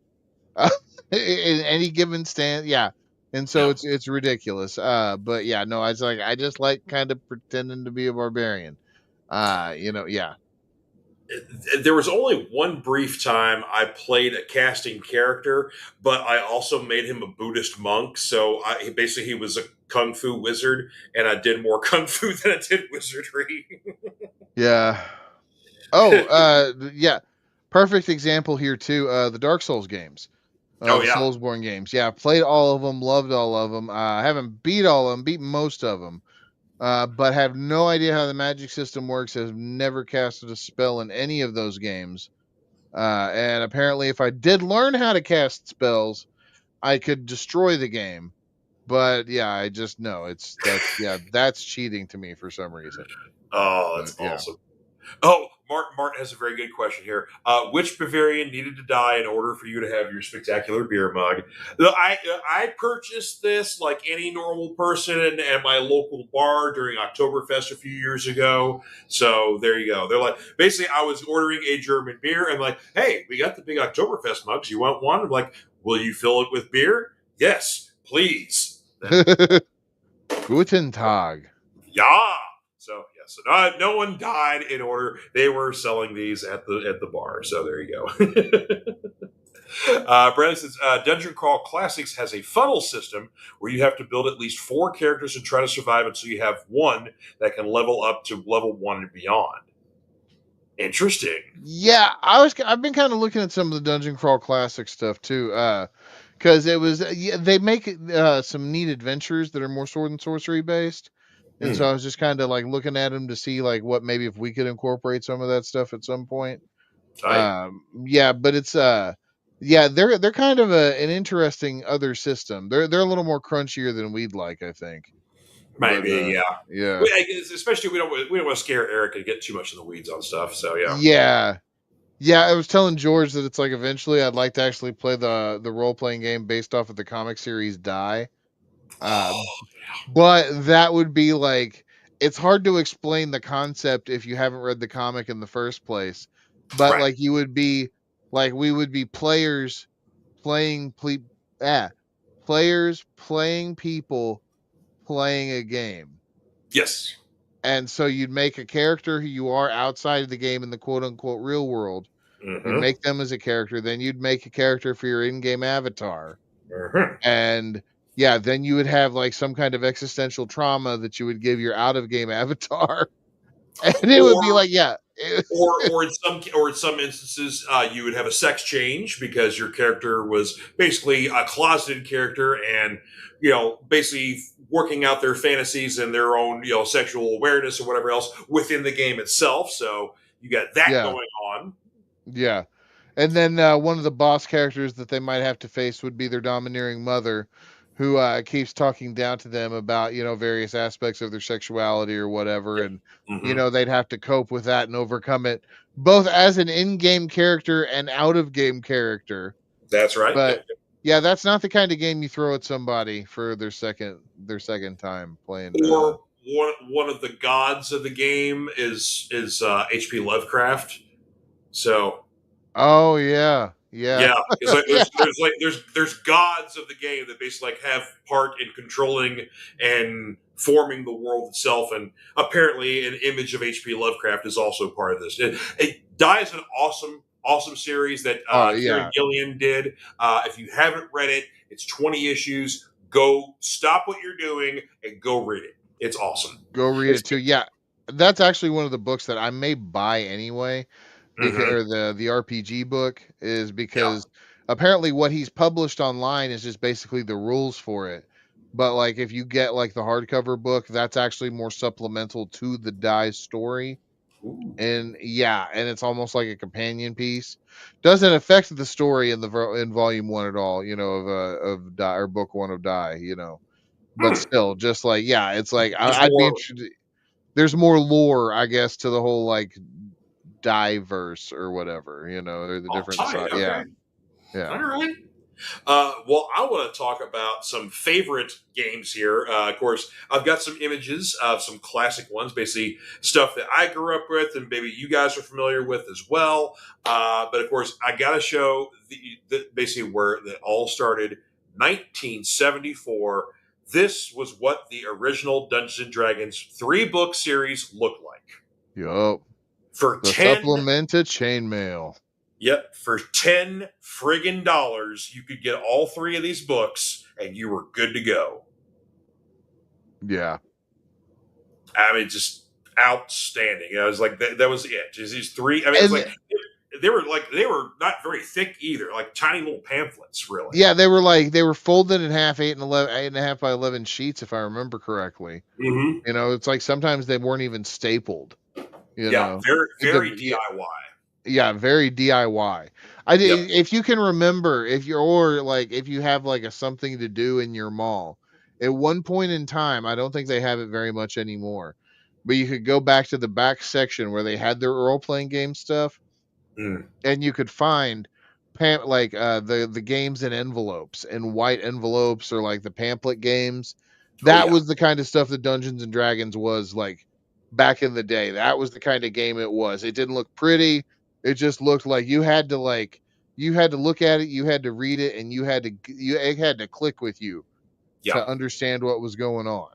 in any given stand. Yeah. And so
Yeah.
it's ridiculous. But yeah, no, I just like kind of pretending to be a barbarian. Yeah.
There was only one brief time I played a casting character, but I also made him a Buddhist monk. So he was a kung fu wizard, and I did more kung fu than I did wizardry.
Yeah. Oh, yeah. Perfect example here too. The Dark Souls games.
Oh
The
yeah,
Soulsborne games. Yeah, played all of them, loved all of them. I haven't beat all of them, beat most of them, but have no idea how the magic system works. Have never casted a spell in any of those games. And apparently, if I did learn how to cast spells, I could destroy the game. But yeah, I just know that's cheating to me for some reason.
oh,
But
that's
yeah.
awesome. Oh, Martin has a very good question here. Which Bavarian needed to die in order for you to have your spectacular beer mug? I purchased this like any normal person at my local bar during Oktoberfest a few years ago. So there you go. They're like, basically, I was ordering a German beer and like, hey, we got the big Oktoberfest mugs. You want one? I'm like, will you fill it with beer? Yes, please. Then,
Guten Tag.
yeah. So yes, no one died in order. They were selling these at the bar. So there you go. Brandon says Dungeon Crawl Classics has a funnel system where you have to build at least 4 characters and try to survive until you have one that can level up to level 1 and beyond. Interesting.
Yeah, I've been kind of looking at some of the Dungeon Crawl Classic stuff too. Because it was they make some neat adventures that are more sword and sorcery based, and so
Hmm.
I was just kind of like looking at them to see like what maybe if we could incorporate some of that stuff at some point.
Tight.
Yeah, but it's yeah, they're kind of an interesting other system. They're a little more crunchier than we'd like, I think. But
Maybe, yeah.
yeah,
Especially we don't want to scare Eric and get too much in the weeds on stuff. So yeah.
yeah. Yeah, I was telling George that it's like eventually I'd like to actually play the role playing game based off of the comic series Die. Uh,
Oh,
but that would be like it's hard to explain the concept if you haven't read the comic in the first place. But
right.
like you would be like we would be playing ple- ah, players playing people playing a game.
Yes.
And so you'd make a character who you are outside of the game in the quote unquote real world. You'd
Mm-hmm.
make them as a character, then you'd make a character for your in-game avatar.
Mm-hmm.
And yeah, then you would have like some kind of existential trauma that you would give your out-of-game avatar. And it would be
Or
like, yeah.
or in some instances, you would have a sex change because your character was basically a closeted character, and basically working out their fantasies and their own sexual awareness or whatever else within the game itself. So you got that
Yeah.
going on.
Yeah. And then one of the boss characters that they might have to face would be their domineering mother, who keeps talking down to them about, various aspects of their sexuality or whatever. And,
Mm-hmm.
they'd have to cope with that and overcome it, both as an in-game character and out-of-game character.
That's right. Yep.
But yeah, that's not the kind of game you throw at somebody for their second time playing.
Or one of the gods of the game is H.P. Lovecraft. So
Oh yeah, yeah,
yeah, because like
yeah,
there's gods of the game that basically like have part in controlling and forming the world itself, and apparently an image of H.P. Lovecraft is also part of this. Die is an awesome series that
oh
Kieran
yeah.
Gillian did. If you haven't read it, it's 20 issues. Go stop what you're doing and go read it. It's awesome.
Go read it too. Yeah, that's actually one of the books that I may buy anyway, because
Mm-hmm.
or the RPG book is
Yeah.
because apparently what he's published online is just basically the rules for it. But like if you get like the hardcover book, that's actually more supplemental to the Die story.
Ooh.
And yeah, and it's almost like a companion piece. Doesn't affect the story in in volume one at all, of Die or book one of Die, but
Hmm.
still, just like yeah, it's like
There's
I'd be
more.
interested. There's more lore, I guess, to the whole like diverse or whatever, or the
Oh,
different
tight.
side.
Okay.
Yeah, yeah.
All right. Well, I want to talk about some favorite games here. Of course, I've got some images of some classic ones, basically stuff that I grew up with, and maybe you guys are familiar with as well. But of course, I got to show basically where it all started. 1974. This was what the original Dungeons and Dragons 3-book series looked like.
Yup.
For
The
10
supplement to chainmail.
Yep, for 10 friggin' dollars, you could get all 3 of these books and you were good to go.
Yeah.
I mean, just outstanding. I was like, that was it. Just these 3. I mean, it's
And
like they were not very thick either, like tiny little pamphlets, really.
yeah, they were folded in half, 8.5 by 11 sheets, if I remember correctly.
Mm-hmm.
It's like sometimes they weren't even stapled. You
Yeah,
know,
very very
yeah,
DIY.
yeah, very DIY.
Yep.
If you can remember, if you have like a something to do in your mall, at one point in time, I don't think they have it very much anymore, but you could go back to the back section where they had their role playing game stuff,
Mm.
and you could find the games in envelopes, in white envelopes, or like the pamphlet games.
Oh
That
yeah.
was the kind of stuff that Dungeons and Dragons was like back in the day. That was the kind of game it was. It didn't look pretty. It just looked like you had to look at it, you had to read it, and it had to click with you
Yeah.
to understand what was going on.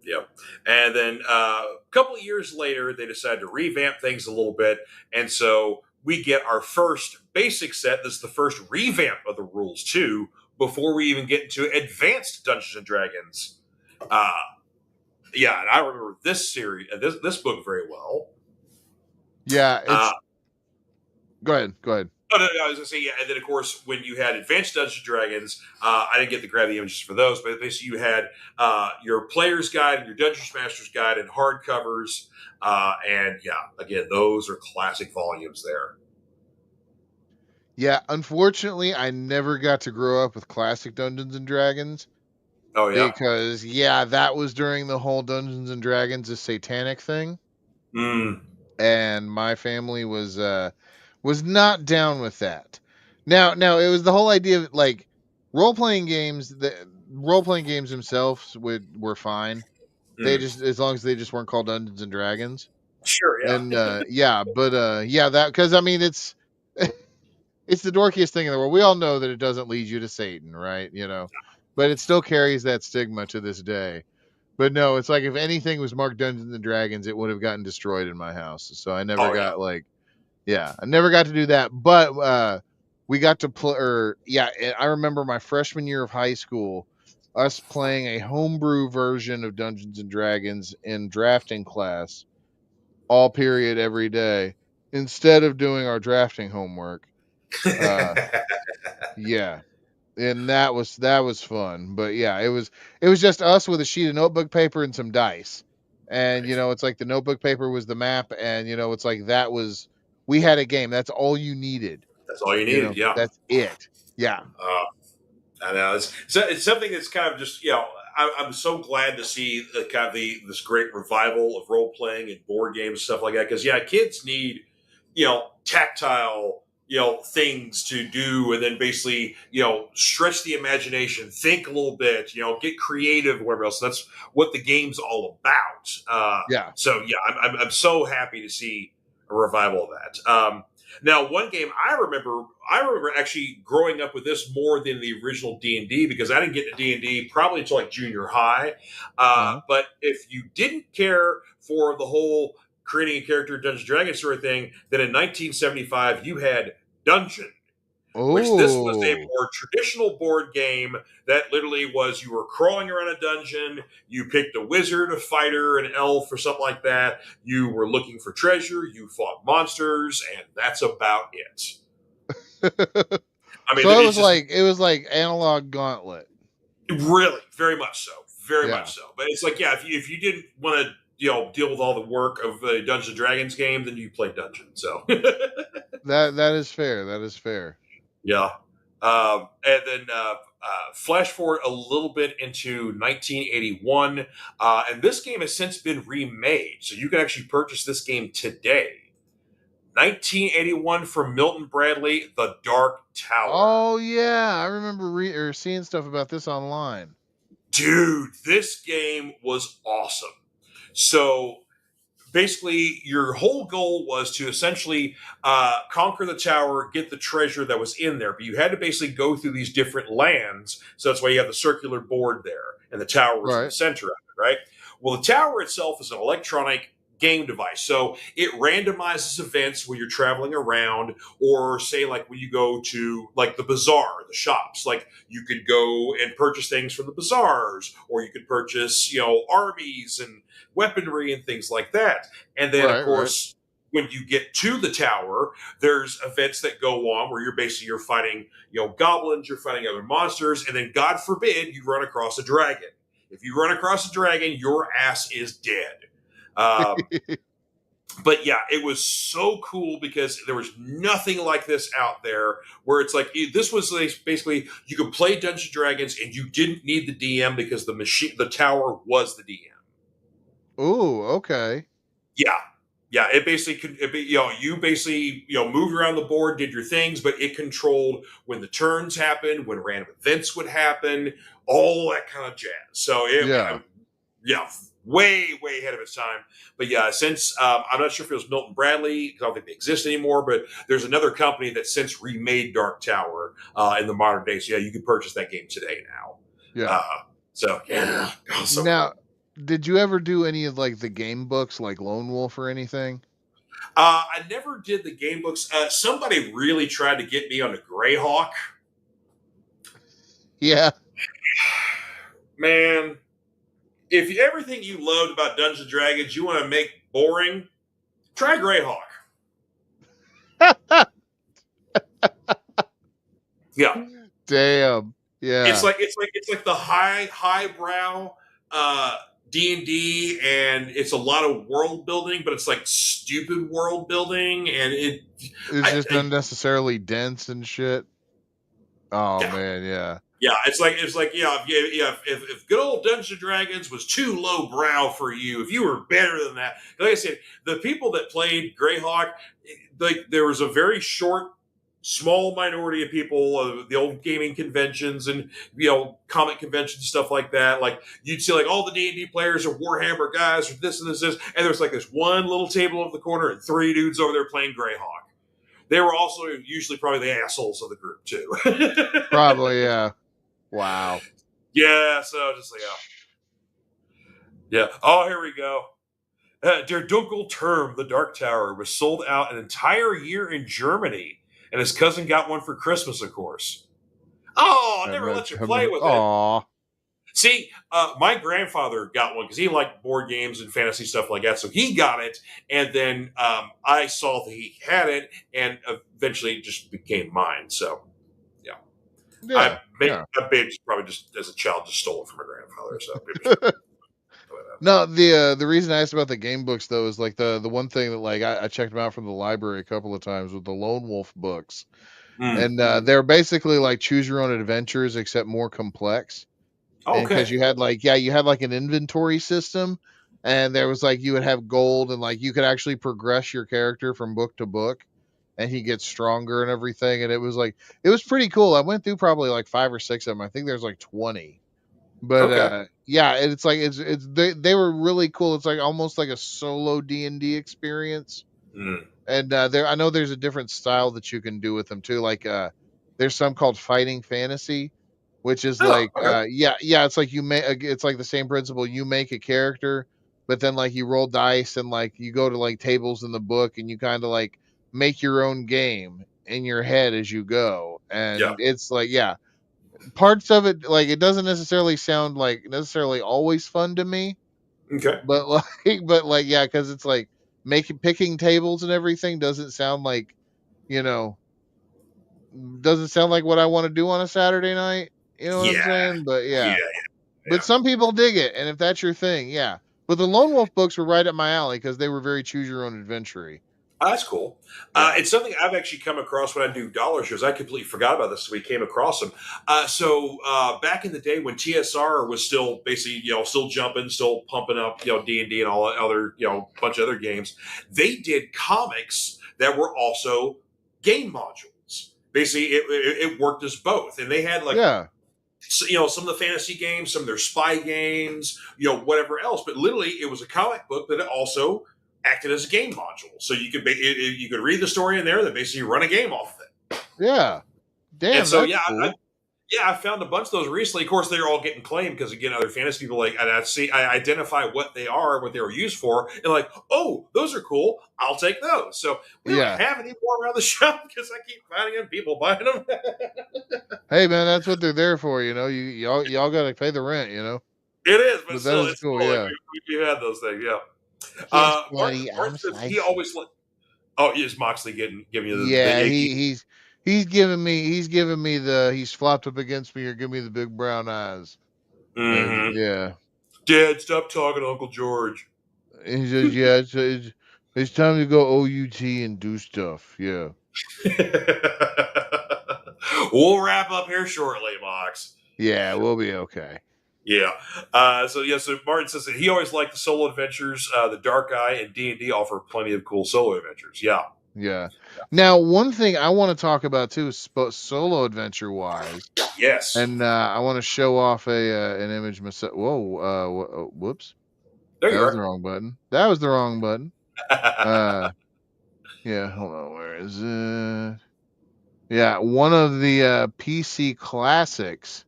Yep. And then a couple of years later, they decided to revamp things a little bit. And so we get our first basic set. This is the first revamp of the rules, too, before we even get into advanced Dungeons and Dragons. Uh, yeah, and I remember this series, this book very well.
Yeah,
Uh,
it's go ahead, go ahead.
Oh, no, I was going to say, yeah. And then, of course, when you had Advanced Dungeons and Dragons, I didn't get to grab the images for those, but basically you had your player's guide and your Dungeons Master's guide and hardcovers. And yeah, again, those are classic volumes there.
Yeah, unfortunately, I never got to grow up with classic Dungeons and Dragons
Oh, yeah.
because, yeah, that was during the whole Dungeons and Dragons is satanic thing,
Mm.
and my family was not down with that. Now it was the whole idea of like role playing games. The role playing games themselves were fine. They
Mm.
just as long as they just weren't called Dungeons and Dragons.
Sure,
And
yeah.
yeah, but yeah, that because I mean it's the dorkiest thing in the world. We all know that it doesn't lead you to Satan, right? But it still carries that stigma to this day. But no, it's like if anything was marked Dungeons and Dragons, it would have gotten destroyed in my house. So I never
Oh, yeah.
got like Yeah, I never got to do that, but we got to play. I remember my freshman year of high school, us playing a homebrew version of Dungeons and Dragons in drafting class, all period every day, instead of doing our drafting homework. Uh, yeah, and that was fun. But yeah, it was just us with a sheet of notebook paper and some dice, and it's like the notebook paper was the map, and it's like that was we had a game. That's all you needed.
That's all you needed. Yeah.
That's it. Yeah.
Uh, I know it's something that's kind of just I'm so glad to see the kind of this great revival of role playing and board games and stuff like that because kids need tactile things to do and then basically stretch the imagination, think a little bit, get creative, whatever else. That's what the game's all about.
Yeah.
So yeah, I'm so happy to see a revival of that. Now, one game I remember actually growing up with this more than the original D&D because I didn't get to D&D probably until like junior high.
Uh-huh.
But if you didn't care for the whole creating a character Dungeons and Dragons sort of thing, then in 1975 you had Dungeon, which this was a
Oh.
more traditional board game that literally was you were crawling around a dungeon, you picked a wizard, a fighter, an elf, or something like that. You were looking for treasure, you fought monsters, and that's about it. I mean,
So
it's just
it was like analog gauntlet.
really very much so, very
Yeah.
much so. But it's like, yeah, if you didn't want to deal with all the work of a Dungeons and Dragons game, then you played Dungeon. So
That is fair. That is fair.
yeah. And then flash forward a little bit into 1981, and this game has since been remade, so you can actually purchase this game today. 1981 from Milton Bradley, The Dark Tower.
Oh yeah, I remember or seeing stuff about this online.
Dude, this game was awesome. So basically your whole goal was to essentially conquer the tower, get the treasure that was in there, but you had to basically go through these different lands. So that's why you have the circular board there and the tower was in the
Right.
center of it, right? Well, the tower itself is an electronic game device, so it randomizes events when you're traveling around, or say like when you go to like the bazaar, the shops, like you could go and purchase things from the bazaars, or you could purchase armies and weaponry and things like that. And then, of
Right, right.
course, when you get to the tower, there's events that go on where you're fighting, goblins, you're fighting other monsters, and then God forbid you run across a dragon. If you run across a dragon, your ass is dead. But yeah, it was so cool because there was nothing like this out there. Where it's like this was like basically you could play Dungeons and Dragons and you didn't need the DM because the tower was the DM.
Ooh, okay.
Yeah, yeah. It basically could. You basically moved around the board, did your things, but it controlled when the turns happened, when random events would happen, all that kind of jazz. So
Yeah.
yeah, way ahead of its time. But yeah, since I'm not sure if it was Milton Bradley because I don't think they exist anymore. But there's another company that since remade Dark Tower in the modern day. So yeah, you can purchase that game today now.
Yeah.
So yeah, oh, so
Now,
cool.
did you ever do any of like the game books like Lone Wolf or anything?
I never did the game books. Somebody really tried to get me on the Greyhawk.
Yeah.
Man, if everything you loved about Dungeons and Dragons you want to make boring, try Greyhawk. Yeah,
Damn.
it's
Yeah.
like the highbrow D&D, and it's a lot of world building, but it's like stupid world building, and
It's just
I
unnecessarily dense and shit. Oh
yeah.
man, yeah.
Yeah, it's like if good old Dungeons and Dragons was too low brow for you, if you were better than that, like I said, the people that played Greyhawk, like there was a very short, small minority of people, the old gaming conventions and comic conventions, stuff like that. Like you'd see like all the D&D players or Warhammer guys or this and this, and there's like this one little table over the corner and three dudes over there playing Greyhawk. They were also usually probably the assholes of the group too.
Probably, yeah. Wow.
Yeah, so just like, yeah. Oh, here we go. Der Dunkel Term, The Dark Tower, was sold out an entire year in Germany, and his cousin got one for Christmas, of course. Oh, I never let you play with it.
Aw.
See, my grandfather got one because he liked board games and fantasy stuff like that. So he got it, and then I saw that he had it, and eventually it just became mine. So, yeah,
Yeah. Yeah.
I maybe probably just as a child just stole it from my grandfather. So maybe
No, the reason I asked about the game books though is like the one thing that like I checked them out from the library a couple of times with the Lone Wolf books, and they're basically like choose your own adventures except more complex. And because
Okay.
you had like you had like an inventory system, and there was like you would have gold and like you could actually progress your character from book to book, and he gets stronger and everything. And it was pretty cool. I went through probably like 5 or 6 of them. I think there's like 20. But
Okay.
yeah, it's like it's they were really cool. It's like almost like a solo D&D experience.
Mm.
And there I know there's a different style that you can do with them too. Like there's some called fighting fantasy, which is
Oh,
like
okay.
yeah, it's like you make it's like the same principle. You make a character, but then like you roll dice and like you go to like tables in the book and you kind of like make your own game in your head as you go.
Yeah.
And it's like yeah, parts of it like it doesn't necessarily sound like necessarily always fun to me,
Okay.
but like but like yeah, because it's like making picking tables and everything doesn't sound like you know doesn't sound like what I want to do on a Saturday night. You know what I'm
Yeah.
saying? But
Yeah.
yeah,
Yeah.
but some people dig it, and if that's your thing, yeah. But the Lone Wolf books were right up my alley because they were very choose your own adventure.
Oh, that's cool.
Yeah,
It's something I've actually come across when I do dollar shows. I completely forgot about this. So we came across them. Back in the day when TSR was still basically, still jumping, still pumping up, D&D and all that other, bunch of other games, they did comics that were also game modules. Basically, it worked as both. And they had like
yeah,
some of the fantasy games, some of their spy games, whatever else. But literally, it was a comic book, but it also acted as a game module. So you could you could read the story in there, that basically run a game off of it.
yeah.
And
Damn,
so
that's cool.
I found a bunch of those recently. Of course, they're all getting claimed because again, other fantasy people like I identify what they are, what they were used for, and like, oh, those are cool. I'll take those. So we don't
Yeah.
have any more around the shop because I keep finding them, people buying them.
Hey man, that's what they're there for. You know, y'all got to pay the rent. You know,
It is, but
but that
still,
is
it's
cool.
cool. Like
Yeah.
we had those things, yeah.
Yes,
Martin,
buddy.
Martin
I'm
says he
sliced.
always like. Oh, is Moxley giving you the
Yeah,
Yankee?
he's giving me the he's flopped up against me or give me the big brown eyes.
Mm-hmm.
Yeah.
Dad, stop talking, Uncle George.
And he says, yeah, it's time to go OUT and do stuff. Yeah.
We'll wrap up here shortly, Mox.
Yeah, we'll be okay.
Yeah. So Martin says that he always liked the solo adventures. The Dark Eye and D&D offer plenty of cool solo adventures. Yeah.
Yeah. Now, one thing I want to talk about too, solo adventure wise,
Yes.
and I want to show off an image myself. Whoa, whoops,
There
that
you
was the
are.
wrong button. That was the wrong button. Yeah, hold on, where is it? Yeah, one of the PC classics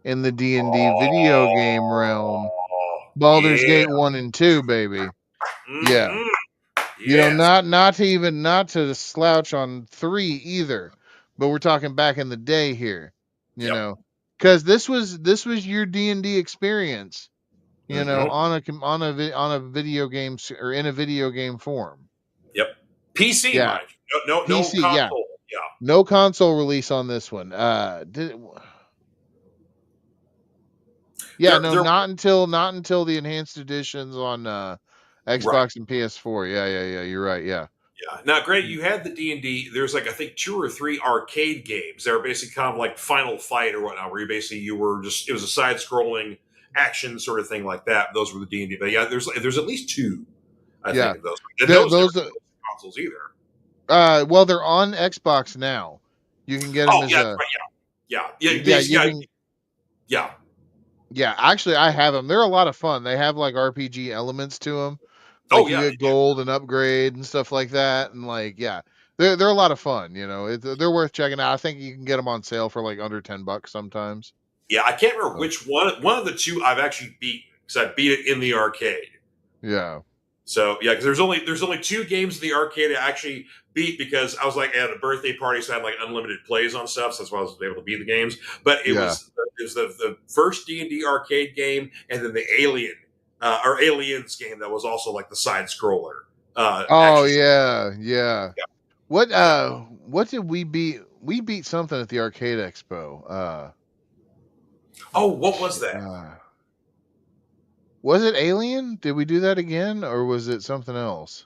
in the D&D video game realm,
Oh,
Baldur's
yeah.
Gate 1 and 2, baby. Yeah.
Mm-hmm.
You know,
Yes.
not to slouch on 3 either, but we're talking back in the day here, you
Yep.
know. Cuz this was your D&D experience, you know,
Mm-hmm.
on a video game or in a video game form.
Yep. PC,
Yeah,
mind you. No
PC, yeah.
console. Yeah.
No console release on this one. Yeah, no,
They're
not until the enhanced editions on
right.
Xbox and PS4. Yeah. You're right. Yeah.
Yeah. Now, great. You had the D&D. There's like I think 2 or 3 arcade games. They were basically kind of like Final Fight or whatnot, where you were just it was a side scrolling action sort of thing like that. Those were the D&D. But yeah, there's at least 2. I
Yeah.
think of those. And those never
Those
came with consoles either.
well, they're on Xbox now. You can get them
Oh
as
yeah, that's
a
right. Yeah.
yeah, you
Basically,
can
yeah.
yeah, actually I have them. They're a lot of fun. They have like RPG elements to them.
Oh
Like you
yeah,
get
they do.
gold and upgrade and stuff like that and like yeah. They're a lot of fun, you know. They're worth checking out. I think you can get them on sale for like under $10 sometimes.
Yeah, I can't remember
So,
which one. One of the 2 I've actually beaten because I beat it in the arcade.
yeah.
So yeah, because there's only 2 games in the arcade I actually beat because I was like at a birthday party, so I had like unlimited plays on stuff. So that's why I was able to beat the games. But
Yeah.
it was the first D&D arcade game, and then the Aliens game that was also like the side scroller.
Oh
Action.
yeah, yeah.
Yeah.
What did we beat? We beat something at the Arcade Expo.
Oh, what was
Shit,
that?
Was it Alien? Did we do that again, or was it something else?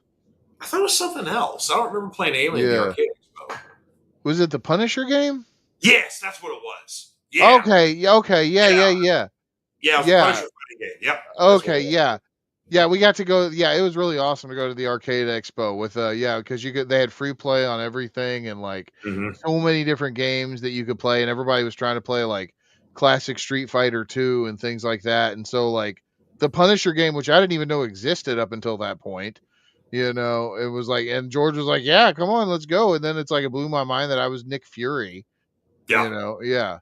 I thought it was something else. I don't remember playing Alien in the
Yeah.
arcade expo.
Was it the Punisher game?
Yes, that's what it was. Yeah,
Okay. Okay. Yeah.
yeah,
Yeah. Yeah.
yeah. It was a
Yeah.
Punisher fighting game. Yep, that's what
Okay.
it was.
Yeah. Yeah. We got to go. Yeah. It was really awesome to go to the Arcade Expo with yeah, because they had free play on everything and like
Mm-hmm.
so many different games that you could play, and everybody was trying to play like classic Street Fighter 2 and things like that. And so like the Punisher game, which I didn't even know existed up until that point, it was like, and George was like, "Yeah, come on, let's go." And then it's like it blew my mind that I was Nick Fury.
Yeah.
Yeah.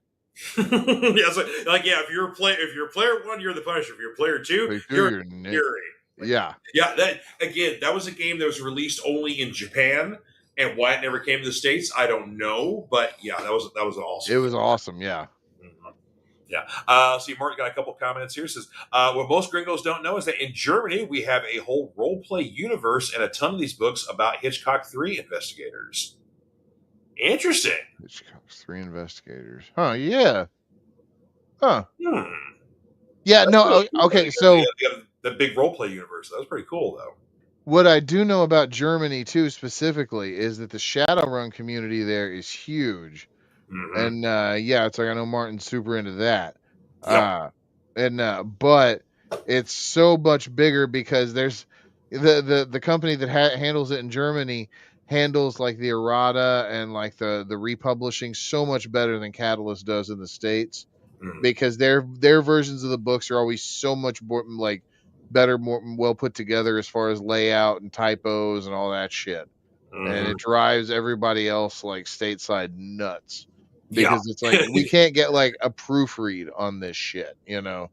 Yeah, so, like yeah, if you're player 1, you're the Punisher. If you're player 2,
Like,
you're
you're Nick.
Fury. Like,
Yeah.
yeah, that was a game that was released only in Japan, and why it never came to the States, I don't know. But yeah, that was an awesome
It
game.
was awesome. Yeah.
Mhm. Yeah. See, Martin got a couple comments here. It says, what most gringos don't know is that in Germany, we have a whole role play universe and a ton of these books about Hitchcock 3 investigators. Interesting.
Hitchcock's 3 investigators. Huh? Yeah. Huh.
Hmm.
Yeah.
That's really
No.
cool.
Okay. So
They got the big role play universe. That was pretty cool, though.
what I do know about Germany too, specifically, is that the Shadowrun community there is huge.
Mm-hmm.
And yeah, it's like I know Martin's super into that.
Yep.
And but it's so much bigger because there's the company that handles it in Germany handles like the errata and like the republishing so much better than Catalyst does in the States,
Mm-hmm.
because their versions of the books are always so much more like better, more well put together as far as layout and typos and all that shit. And
Mm-hmm.
it drives everybody else like stateside nuts
Yeah.
because it's like we can't get like a proofread on this shit.
I know.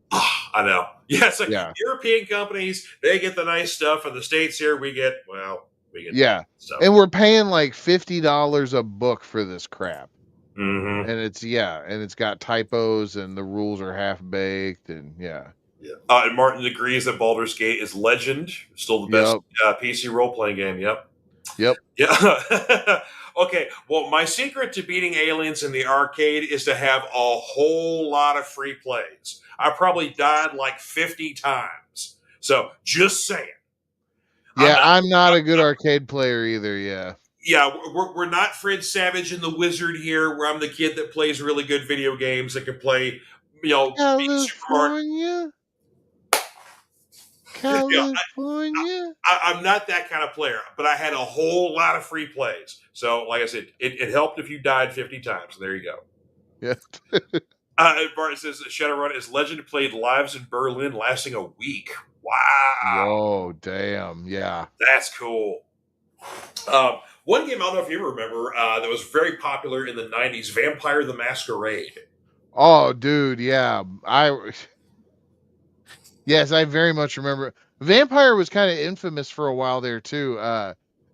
Yeah, it's like
Yeah.
European companies, they get the nice stuff, and the States here, we get
Yeah.
stuff.
And we're paying like $50 a book for this crap.
Mm-hmm.
And it's got typos and the rules are half baked and yeah.
Yeah. And Martin agrees that Baldur's Gate is legend, still the best
Yep.
PC role playing game. Yep.
Yep.
Yeah. Okay. Well, my secret to beating aliens in the arcade is to have a whole lot of free plays. I probably died like 50 times. So just saying.
Yeah, I'm not a good arcade player either, yeah.
Yeah, we're not Fred Savage and the Wizard here, where I'm the kid that plays really good video games that can play, beat Super Mario.
California?
Yeah,
California?
I'm not that kind of player, but I had a whole lot of free plays. So, like I said, it helped if you died 50 times. There you go.
Yeah.
Bart says that Shadowrun is legend played lives in Berlin lasting a week. Wow.
Whoa, damn. Yeah.
That's cool. One game, I don't know if you remember, that was very popular in the 90s, Vampire the Masquerade.
Oh, dude, yeah. Yes, I very much remember. Vampire was kind of infamous for a while there too,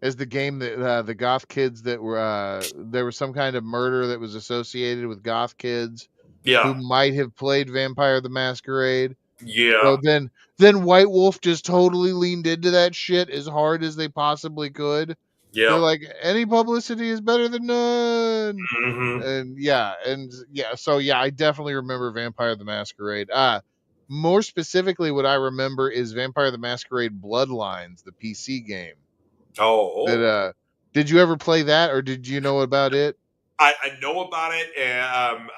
as the game that the goth kids that were there was some kind of murder that was associated with goth kids who
Yeah.
might have played Vampire the Masquerade.
Yeah.
So then White Wolf just totally leaned into that shit as hard as they possibly could. They're
Yeah.
like, any publicity is better than none.
Mm-hmm.
So yeah, I definitely remember Vampire the Masquerade. More specifically, what I remember is Vampire the Masquerade Bloodlines, the PC game. That
Oh.
did you ever play that, or did you know about it?
I know about it, and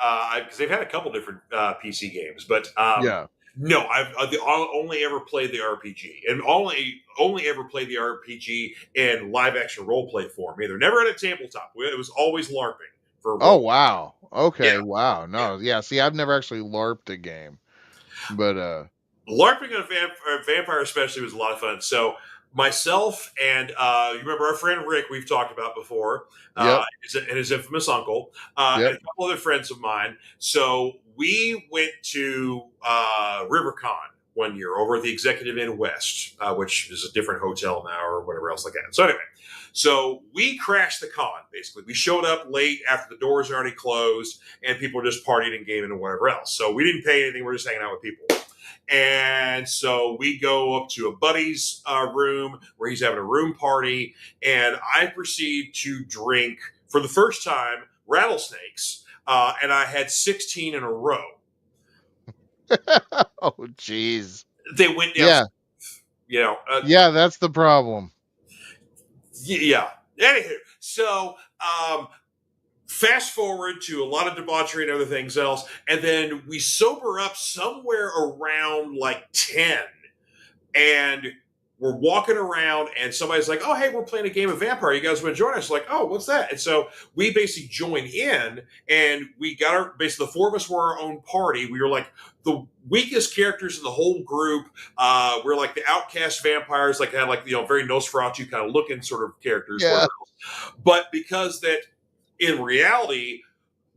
because they've had a couple different PC games, but
Yeah.
no, I've only ever played the RPG, and only ever played the RPG in live action role play form. Either never at a tabletop. It was always LARPing for
Oh
role.
wow. Okay.
Yeah,
Wow.
yeah.
No. Yeah. See, I've never actually LARPed a game, but
LARPing on Vampire especially was a lot of fun. So myself and you remember our friend Rick we've talked about before,
yep.
and his infamous uncle, and
Yep.
a couple other friends of mine. So we went to RiverCon one year over at the Executive Inn West, which is a different hotel now or whatever else like that. So anyway, so we crashed the con, basically. We showed up late after the doors are already closed and people were just partying and gaming and whatever else. So we didn't pay anything. We're just hanging out with people. And so we go up to a buddy's room where he's having a room party. And I proceed to drink, for the first time, rattlesnakes. And I had 16 in a row.
Oh, jeez.
They went down.
Yeah.
You know.
Yeah, that's the problem.
Yeah. Anywho, so fast forward to a lot of debauchery and other things else, and then we sober up somewhere around like 10, and we're walking around, and somebody's like, "Oh, hey, we're playing a game of Vampire. You guys want to join us?" Like, "Oh, what's that?" And so we basically join in, and we got our basically the four of us were our own party. We were like the weakest characters in the whole group. We're like the outcast vampires, like had like very Nosferatu kind of looking sort of characters.
Yeah.
But because that in reality,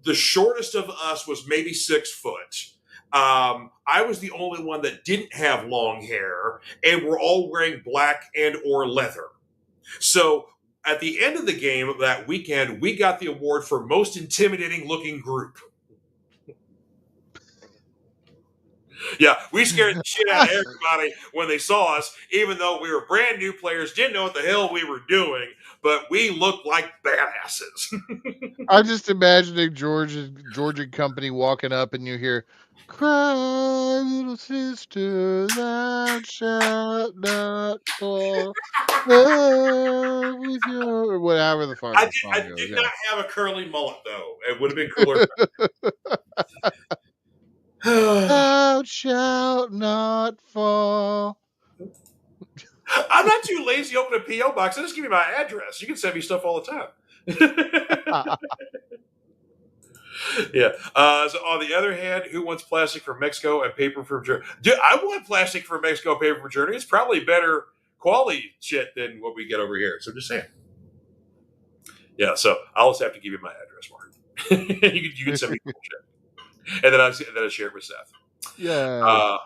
the shortest of us was maybe 6 foot. I was the only one that didn't have long hair, and we're all wearing black and or leather. So at the end of the game of that weekend, we got the award for most intimidating looking group. Yeah, we scared the shit out of everybody when they saw us, even though we were brand new players, didn't know what the hell we were doing, but we looked like badasses.
I'm just imagining George and company walking up, and you hear, "Cry, little sister, thou shalt not fall with your," or whatever the fuck
I
the song goes.
did not have a curly mullet, though. It would have been cooler.
Thou shalt not fall.
I'm not too lazy to open a P.O. box. Just give me my address. You can send me stuff all the time. Yeah. So on the other hand, who wants plastic from Mexico and paper from Germany? Dude, I want plastic from Mexico, paper from Germany. It's probably better quality shit than what we get over here. So just saying. Yeah. So I'll just have to give you my address, Mark. you can send me cool shit, and then I share it with Seth.
Yeah.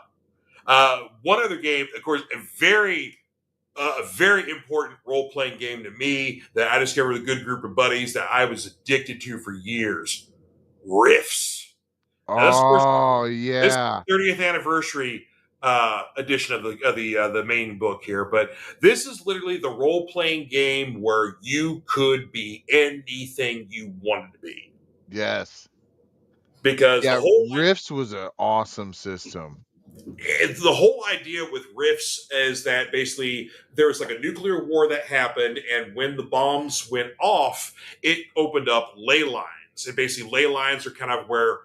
One other game, of course, a very important role playing game to me that I discovered with a good group of buddies that I was addicted to for years. Rifts.
Oh,
This is
yeah.
the 30th anniversary edition of the main book here, but this is literally the role playing game where you could be anything you wanted to be.
Yes.
Because
Yeah,
the whole
Rifts was an awesome system.
the whole idea with Rifts is that basically there was like a nuclear war that happened, and when the bombs went off, it opened up ley lines. And basically, ley lines are kind of where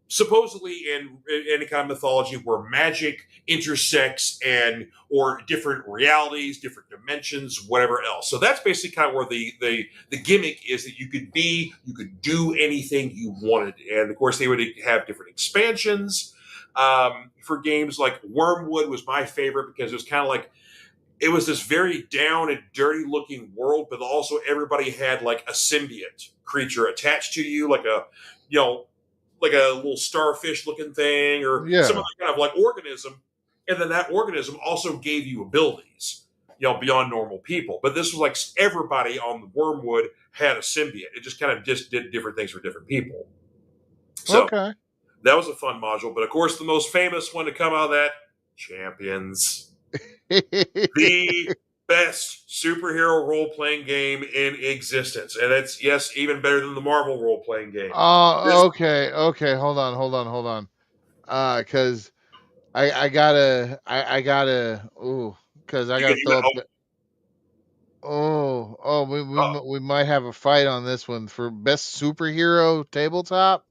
supposedly in any kind of mythology where magic intersects and or different realities, different dimensions, whatever else. So that's basically kind of where the gimmick is, that you could do anything you wanted. And of course they would have different expansions for games. Like Wormwood was my favorite because it was kind of like, it was this very down and dirty looking world, but also everybody had like a symbiote creature attached to you, like a like a little starfish looking thing or some other kind of like organism. And then that organism also gave you abilities, beyond normal people. But this was like everybody on the Wormwood had a symbiote. It just kind of just did different things for different people. So that was a fun module. But of course, the most famous one to come out of that, Champions. The best superhero role-playing game in existence. And it's, yes, even better than the Marvel role-playing game.
Okay. Hold on. Because I gotta fill up we might have a fight on this one for best superhero tabletop.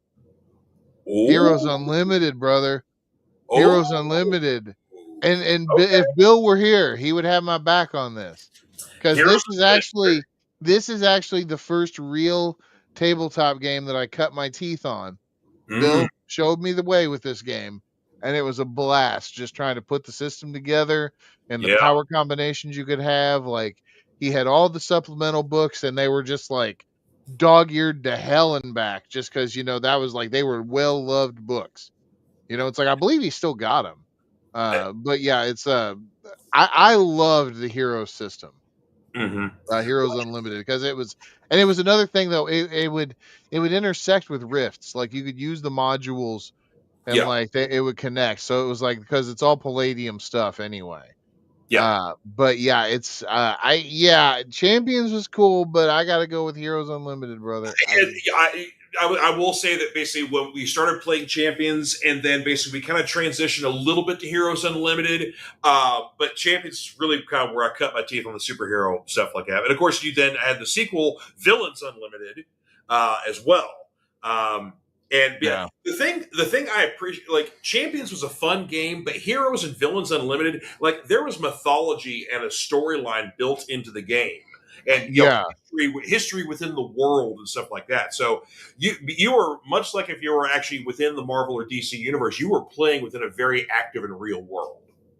Heroes Unlimited, brother. Heroes Unlimited. And if Bill were here, he would have my back on this. Because this is actually the first real tabletop game that I cut my teeth on. Bill showed me the way with this game, and it was a blast just trying to put the system together and the power combinations you could have. Like, he had all the supplemental books, and they were just like dog-eared to hell and back, just because that was like they were well-loved books. It's like I believe he still got them. But yeah, it's I loved the hero system,
Mm-hmm.
Heroes Unlimited, because it was another thing though. It would intersect with rifts. Like you could use the modules and
Yeah.
like it would connect. So it was like, because it's all Palladium stuff anyway.
Yeah.
But yeah, it's Champions was cool, but I gotta go with Heroes Unlimited, brother.
And I will say that basically when we started playing Champions, and then basically we kind of transitioned a little bit to Heroes Unlimited, but Champions is really kind of where I cut my teeth on the superhero stuff like that. And of course, you then had the sequel, Villains Unlimited, as well. Um, and yeah,
Yeah,
the thing I appreciate, like Champions was a fun game, but Heroes and Villains Unlimited, like there was mythology and a storyline built into the game, and
yeah.
history within the world and stuff like that. So you were much like if you were actually within the Marvel or DC universe, you were playing within a very active and real world.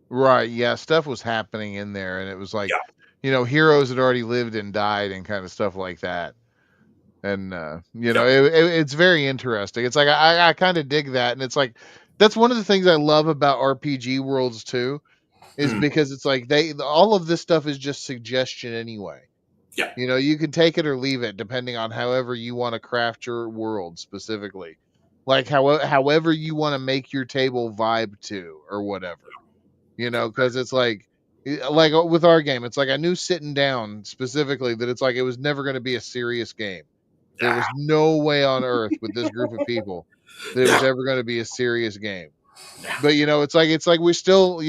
Right, yeah, stuff was happening in there, and it was like,
Yeah.
heroes had already lived and died and kind of stuff like that. And
Yep.
it's very interesting. It's like I kind of dig that, and it's like that's one of the things I love about RPG worlds too, is
Mm.
because it's like all of this stuff is just suggestion anyway.
Yeah.
You can take it or leave it depending on however you want to craft your world specifically. Like however you want to make your table vibe to or whatever. Because it's like with our game, it's like I knew sitting down specifically that it's like it was never going to be a serious game. There
Ah,
was no way on earth with this group of people that it was
yeah.
ever going to be a serious game.
Yeah.
But it's like we still,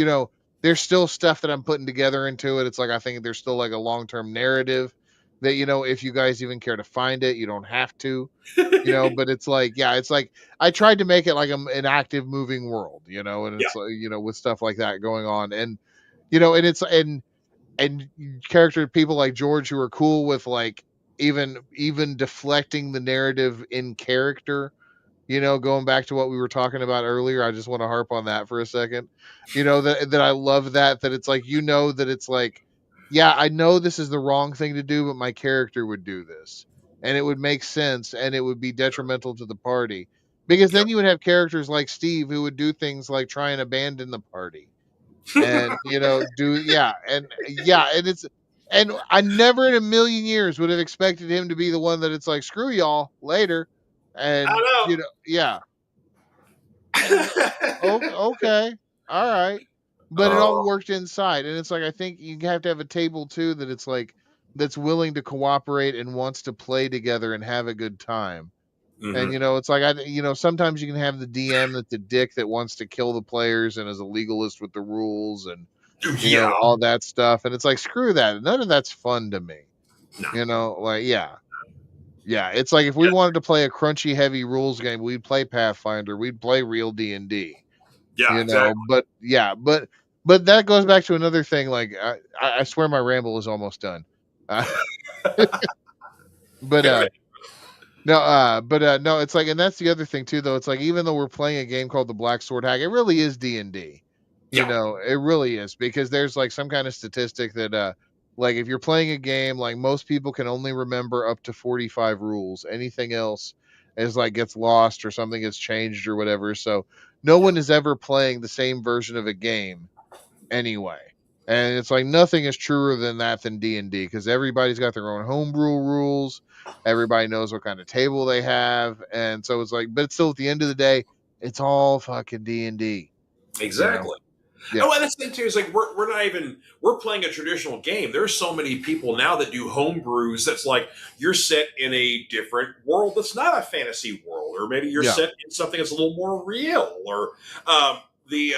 there's still stuff that I'm putting together into it. It's like I think there's still like a long-term narrative that, if you guys even care to find it, you don't have to, but it's like, yeah, it's like I tried to make it like an active moving world, and
Yeah.
it's like, with stuff like that going on. And and it's and character people like George who are cool with like even deflecting the narrative in character, going back to what we were talking about earlier. I just want to harp on that for a second. That I love that it's like, that it's like, yeah, I know this is the wrong thing to do, but my character would do this. And it would make sense, and it would be detrimental to the party. Because
Yep.
then you would have characters like Steve who would do things like try and abandon the party. And do and it's and I never in a million years would have expected him to be the one that it's like, screw y'all later. And
I
yeah, and
don't know.
okay, all right, but it all
Oh.
worked inside. And it's like, I think you have to have a table too that it's like that's willing to cooperate and wants to play together and have a good time. And
Hmm.
it's like, sometimes you can have the DM that's a dick that wants to kill the players and is a legalist with the rules and
Yeah.
all that stuff. And it's like, screw that. None of that's fun to me.
No.
Like, yeah. Yeah, it's like if we
Yeah.
wanted to play a crunchy heavy rules game, we'd play Pathfinder, we'd play real D&D.
Yeah. Exactly.
But yeah, but that goes back to another thing. Like I swear my ramble is almost done. Uh, but
Go ahead.
no, no, it's like, and that's the other thing too, though. It's like, even though we're playing a game called the Black Sword Hack, it really is D&D.
Yeah.
It really is, because there's like some kind of statistic that like if you're playing a game, like most people can only remember up to 45 rules. Anything else is like gets lost or something gets changed or whatever. So no
Yeah.
one is ever playing the same version of a game anyway. And it's like nothing is truer than that than D&D, because everybody's got their own homebrew rules. Everybody knows what kind of table they have, and so it's like, but still at the end of the day, it's all fucking D&D, you know.
Exactly.
Yeah.
Oh, and that's the thing too. Is like we're not even we're playing a traditional game. There's so many people now that do home brews. That's like you're set in a different world that's not a fantasy world, or maybe you're
Yeah.
set in something that's a little more real. Or the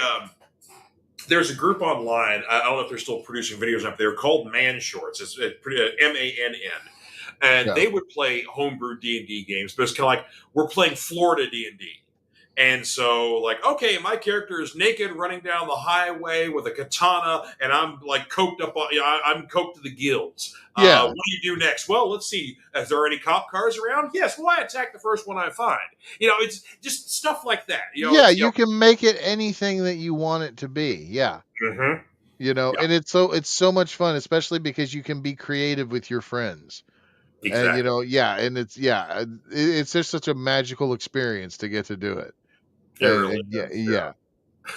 there's a group online. I don't know if they're still producing videos up there called Man Shorts. It's pretty MANN, and
Yeah.
they would play homebrew D&D games, but it's kind of like we're playing Florida D&D. And so, like, okay, my character is naked running down the highway with a katana, and I'm like coked up on, I'm coked to the gills.
Yeah.
What do you do next? Well, let's see. Is there any cop cars around? Yes. Well, I attack the first one I find. It's just stuff like that.
Yeah, you can make it anything that you want it to be. Yeah.
Mm-hmm. Yeah,
And it's so much fun, especially because you can be creative with your friends. And
exactly.
yeah, and it's just such a magical experience to get to do it.
It really
And yeah,
is. Yeah.
yeah.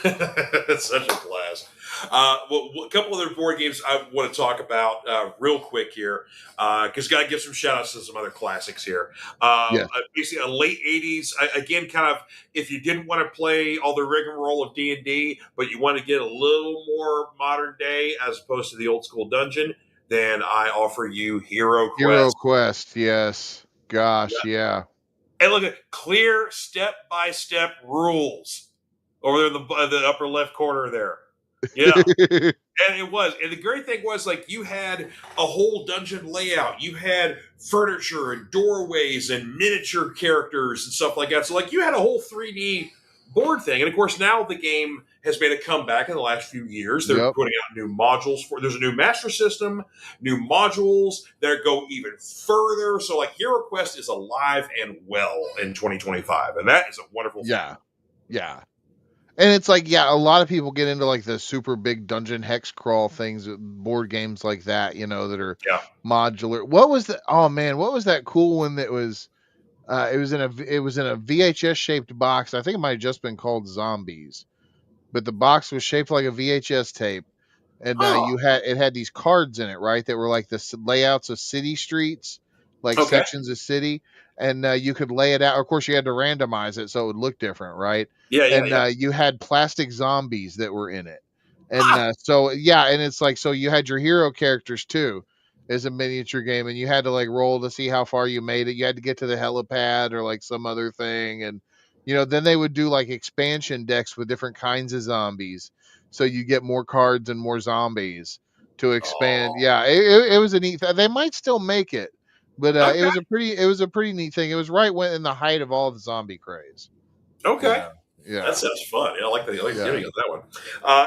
It's such a blast. Well, a couple other board games I want to talk about real quick here, because got to give some shout outs to some other classics here.
Yes.
Basically, a late '80s, again, kind of if you didn't want to play all the rigmarole of D&D, but you want to get a little more modern day as opposed to the old school dungeon, then I offer you Hero
Hero
Quest.
Quest, yes. Gosh, yeah.
And look at clear step by step rules over there in the upper left corner there. Yeah. And it was. And the great thing was, like, you had a whole dungeon layout. You had furniture and doorways and miniature characters and stuff like that. So, like, you had a whole 3D board thing. And of course, now the game has made a comeback in the last few years. They're
Yep.
putting out new modules for. There's a new master system, new modules that go even further. So, like, Hero Quest is alive and well in 2025, and that is a wonderful thing.
Yeah. Yeah. And it's like, yeah, a lot of people get into like the super big dungeon hex crawl things, board games like that, that are modular. What was the? Oh man, what was that cool one that was? It was in a VHS shaped box. I think it might have just been called Zombies, but the box was shaped like a VHS tape, and
Oh,
it had these cards in it, right? That were like the layouts of city streets, like
okay.
sections of city, and you could lay it out. Of course, you had to randomize it so it would look different, right? And
Yeah.
you had plastic zombies that were in it, and
Ah,
so yeah, and it's like so you had your hero characters too as a miniature game, and you had to like roll to see how far you made it. You had to get to the helipad or like some other thing, and then they would do like expansion decks with different kinds of zombies so you get more cards and more zombies to expand.
oh,
Yeah, it was a neat. They might still make it, but it
okay.
was a pretty neat thing. It was right when in the height of all the zombie craze.
Okay.
Yeah,
That sounds fun. Yeah, I like that. I like the
yeah,
beginning of that one.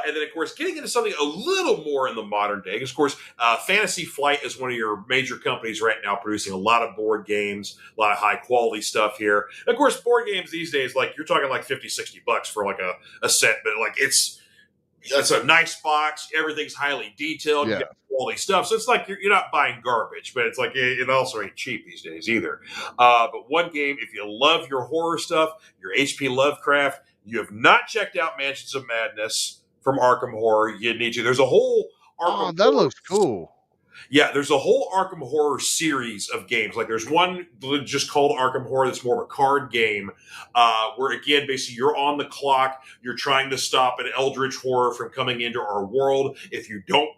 And then, of course, getting into something a little more in the modern day. Of course, Fantasy Flight is one of your major companies right now, producing a lot of board games, a lot of high quality stuff here. And of course, board games these days, like you're talking like 50, $60 for like a set, but like it's a nice box. Everything's highly detailed. You
yeah.
got quality stuff. So it's like you're not buying garbage, but it's like it also ain't cheap these days either. But one game, if you love your horror stuff, your HP Lovecraft, you have not checked out Mansions of Madness from Arkham Horror, you need to. There's a whole
Oh,
Arkham
that
Horror.
looks cool.
Yeah, there's a whole Arkham Horror series of games. Like there's one just called Arkham Horror that's more of a card game, where again, basically you're on the clock. You're trying to stop an eldritch horror from coming into our world. If you don't,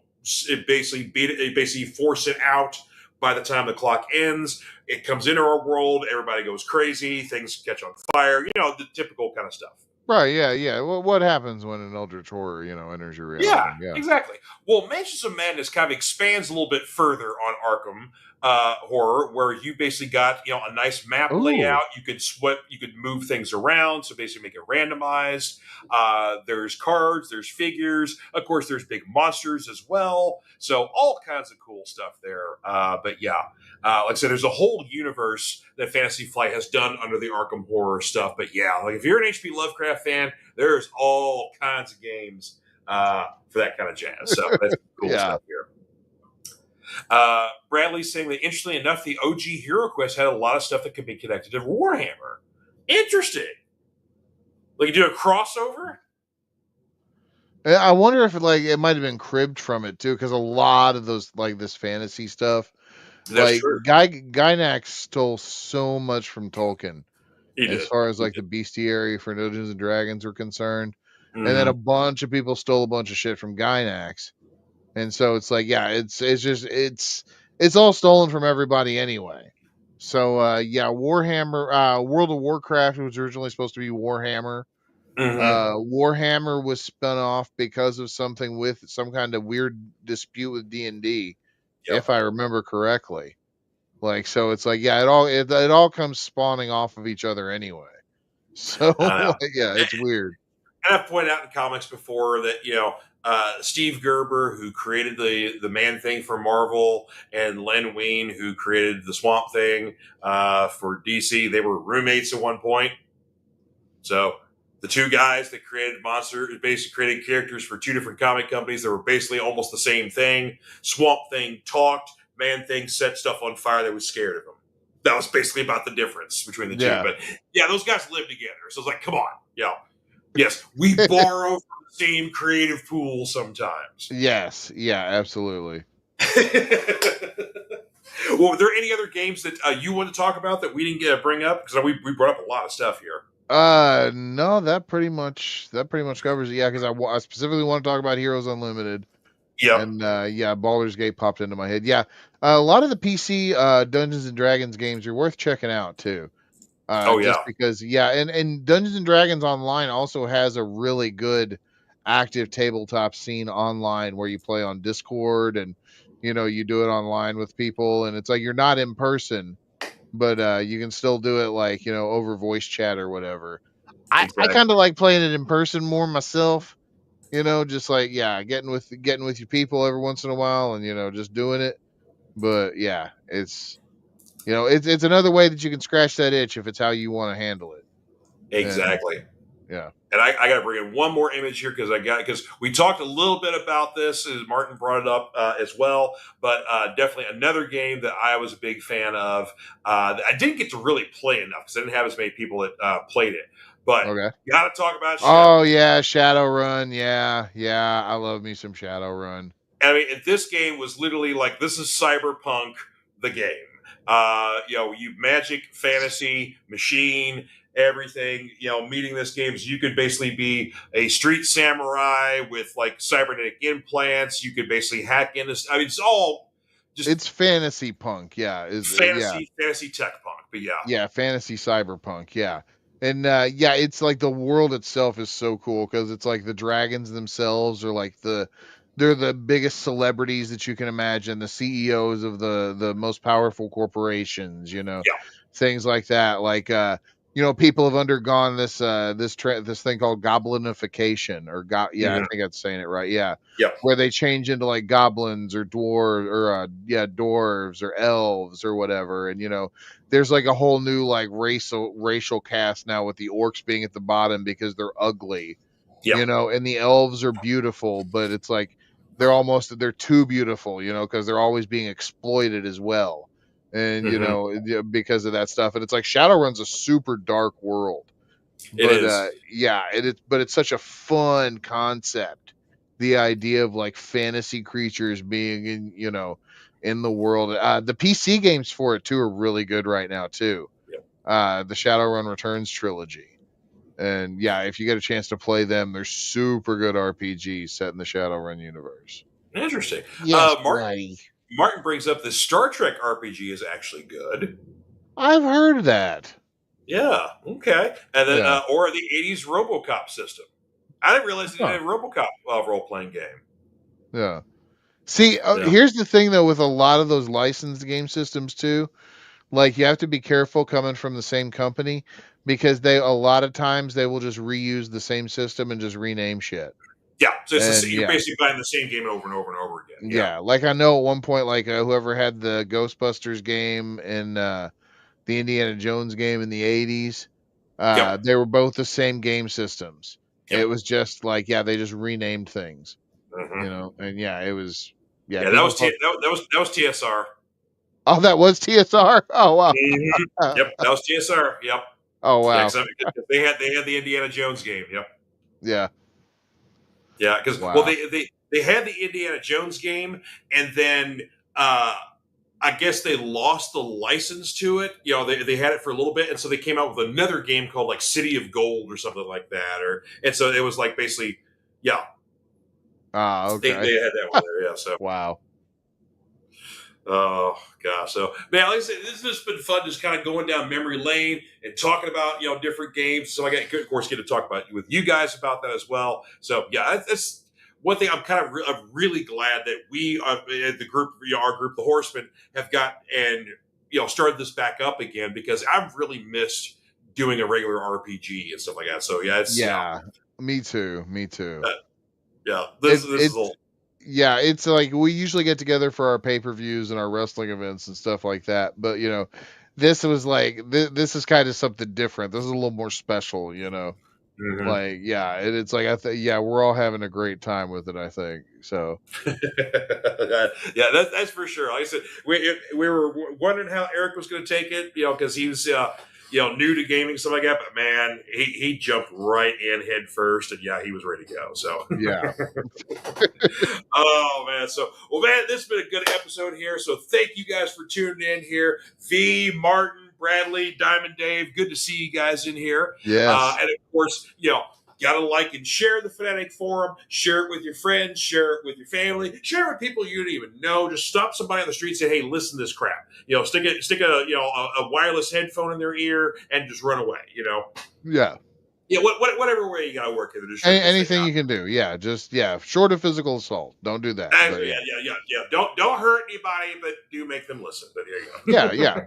it basically beat it. It basically force it out. By the time the clock ends, it comes into our world. Everybody goes crazy. Things catch on fire. The typical kind of stuff.
Right? Yeah, yeah. What happens when an eldritch horror enters your
Yeah,
reality? Yeah.
exactly. Well, Mansions of Madness kind of expands a little bit further on Arkham Horror, where you basically got a nice map
Ooh.
layout. You could move things around, so basically make it randomized. There's cards, there's figures, of course, there's big monsters as well. So all kinds of cool stuff there. But yeah, like I said, there's a whole universe that Fantasy Flight has done under the Arkham Horror stuff. But yeah, like if you're an HP Lovecraft fan, there's all kinds of games for that kind of jazz. So that's cool
Yeah.
stuff here. Bradley's saying that interestingly enough, the OG Hero Quest had a lot of stuff that could be connected to Warhammer. Interesting. Like you do a crossover?
I wonder if it might have been cribbed from it too, because a lot of those like this fantasy stuff,
That's
like
true.
Gynax stole so much from Tolkien
He
as
did.
far as
He
like
did.
the bestiary for Dungeons and Dragons were concerned, and then
Mm-hmm.
a bunch of people stole a bunch of shit from Gynax, and so it's like yeah, it's all stolen from everybody anyway. So yeah, Warhammer, World of Warcraft was originally supposed to be Warhammer.
Mm-hmm.
Warhammer was spun off because of something with some kind of weird dispute with D&D, if
Yep.
I remember correctly. Like so, it's like yeah, it all comes spawning off of each other anyway. So
I know.
like, yeah, it's weird.
And I've pointed out in comics before that Steve Gerber, who created the Man Thing for Marvel, and Len Wein, who created the Swamp Thing for DC, they were roommates at one point. So the two guys that created basically creating characters for two different comic companies that were basically almost the same thing. Swamp Thing talked, Man Thing set stuff on fire that was scared of him. That was basically about the difference between the two.
Yeah,
But yeah, those guys lived together. So it's like, come on, Yes, we borrow from the same creative pool sometimes.
Yes, yeah, absolutely.
Well, were there any other games that you want to talk about that we didn't get to bring up? Because we brought up a lot of stuff here.
No, that pretty much covers it. Yeah, because I specifically want to talk about Heroes Unlimited,
Yep.
and yeah, Baldur's Gate popped into my head. Yeah, a lot of the PC Dungeons and Dragons games are worth checking out too.
Oh
Just
yeah.
because, yeah, and Dungeons and Dragons Online also has a really good active tabletop scene online where you play on Discord and you do it online with people, and it's like you're not in person, but you can still do it like over voice chat or whatever. I
Exactly.
kind of like playing it in person more myself. Just like, yeah, getting with your people every once in a while, and just doing it. But yeah, it's another way that you can scratch that itch if it's how you want to handle it. And
Exactly.
yeah.
And I got to bring in one more image here because we talked a little bit about this as Martin brought it up as well, but definitely another game that I was a big fan of. That I didn't get to really play enough because I didn't have as many people that played it. But
Okay.
got to talk about
Oh
Shadowrun.
yeah, Shadowrun. Yeah, yeah. I love me some Shadowrun.
I mean, this game was literally like this is Cyberpunk, the game. You magic, fantasy, machine, everything. Meeting this game, so you could basically be a street samurai with like cybernetic implants. You could basically hack into. I mean, it's all just
It's fantasy punk. Yeah, yeah.
fantasy tech punk. But yeah,
Yeah, fantasy cyberpunk, yeah. And yeah, it's like the world itself is so cool because it's like the dragons themselves are like they're the biggest celebrities that you can imagine, the CEOs of the most powerful corporations,
yeah,
things like that. Like people have undergone this thing called goblinification yeah, I
mm-hmm.
think I'm saying it right. Yeah.
Yep,
Where they change into like goblins or dwarves or yeah, dwarves or elves or whatever, and there's like a whole new like racial cast now with the orcs being at the bottom because they're ugly,
yep,
and the elves are beautiful, but it's like they're too beautiful, because they're always being exploited as well. And
mm-hmm.
because of that stuff. And it's like Shadowrun's a super dark world.
It
But
is.
yeah, but it's such a fun concept. The idea of like fantasy creatures being in the world. The PC games for it too are really good right now too.
Yep.
The Shadowrun Returns trilogy. And yeah, if you get a chance to play them, they're super good RPGs set in the Shadowrun universe.
Interesting.
Yes,
Martin
buddy.
Martin brings up the Star Trek RPG is actually good.
I've heard that.
Yeah. Okay. And then,
Yeah.
or the '80s RoboCop system. I didn't realize they
Huh.
did a RoboCop role playing game.
Yeah. See,
Yeah.
here's the thing though with a lot of those licensed game systems too. Like you have to be careful coming from the same company because they a lot of times they will just reuse the same system and just rename shit.
Yeah. So
And
you're
yeah,
basically playing the same game over and over and over again. Yeah.
yeah. Like I know at one point, like whoever had the Ghostbusters game and the Indiana Jones game in the '80s,
Yep.
they were both the same game systems.
Yep.
It was just like, yeah, they just renamed things,
Hmm.
and yeah, it was, yeah,
Yeah. That
people
was
thought,
that was TSR.
oh, that was TSR. Oh wow,
Hmm. Yep. That was TSR. Yep.
oh
Yeah.
wow,
'Cause they had the Indiana Jones game. Yep.
yeah,
Yeah. Because well
wow.
they had the Indiana Jones game and then. I guess they lost the license to it. They had it for a little bit, and so they came out with another game called like City of Gold or something like that. And so it was like basically, yeah,
Ah, okay,
they had that one there. Yeah. So,
wow.
oh gosh. So man, like I said, this has just been fun, just kind of going down memory lane and talking about different games. So I got, of course, get to talk about with you guys about that as well. So yeah, that's one thing I'm really glad that we the group, our group, the Horsemen, have got and started this back up again because I've really missed doing a regular RPG and stuff like that. So yeah, it's
Yeah, me too, me too.
uh, yeah.
It
This is
it's Yeah, it's like we usually get together for our pay-per-views and our wrestling events and stuff like that. But this was like this is kind of something different. This is a little more special.
Mhm.
Like yeah, it's like yeah, we're all having a great time with it. I think so.
Yeah, that's for sure. Like I said, we were wondering how Eric was going to take it, because he was new to gaming, stuff like that. But man, he jumped right in head first, and yeah, he was ready to go. So
Yeah.
Oh man, man, this has been a good episode here. So thank you guys for tuning in here. V, Martin, Bradley, Diamond Dave, good to see you guys in here.
Yes.
And of course, got to like and share the Fanatic Forum. Share it with your friends. Share it with your family. Share it with people you don't even know. Just stop somebody on the street and say, "Hey, listen to this crap." Stick a wireless headphone in their ear and just run away.
Yeah.
Yeah. Whatever way you got to work it.
Anything you can do. Yeah. Just short of physical assault. Don't do that.
Yeah. Don't hurt anybody, but do make them listen. But here you go.
Yeah.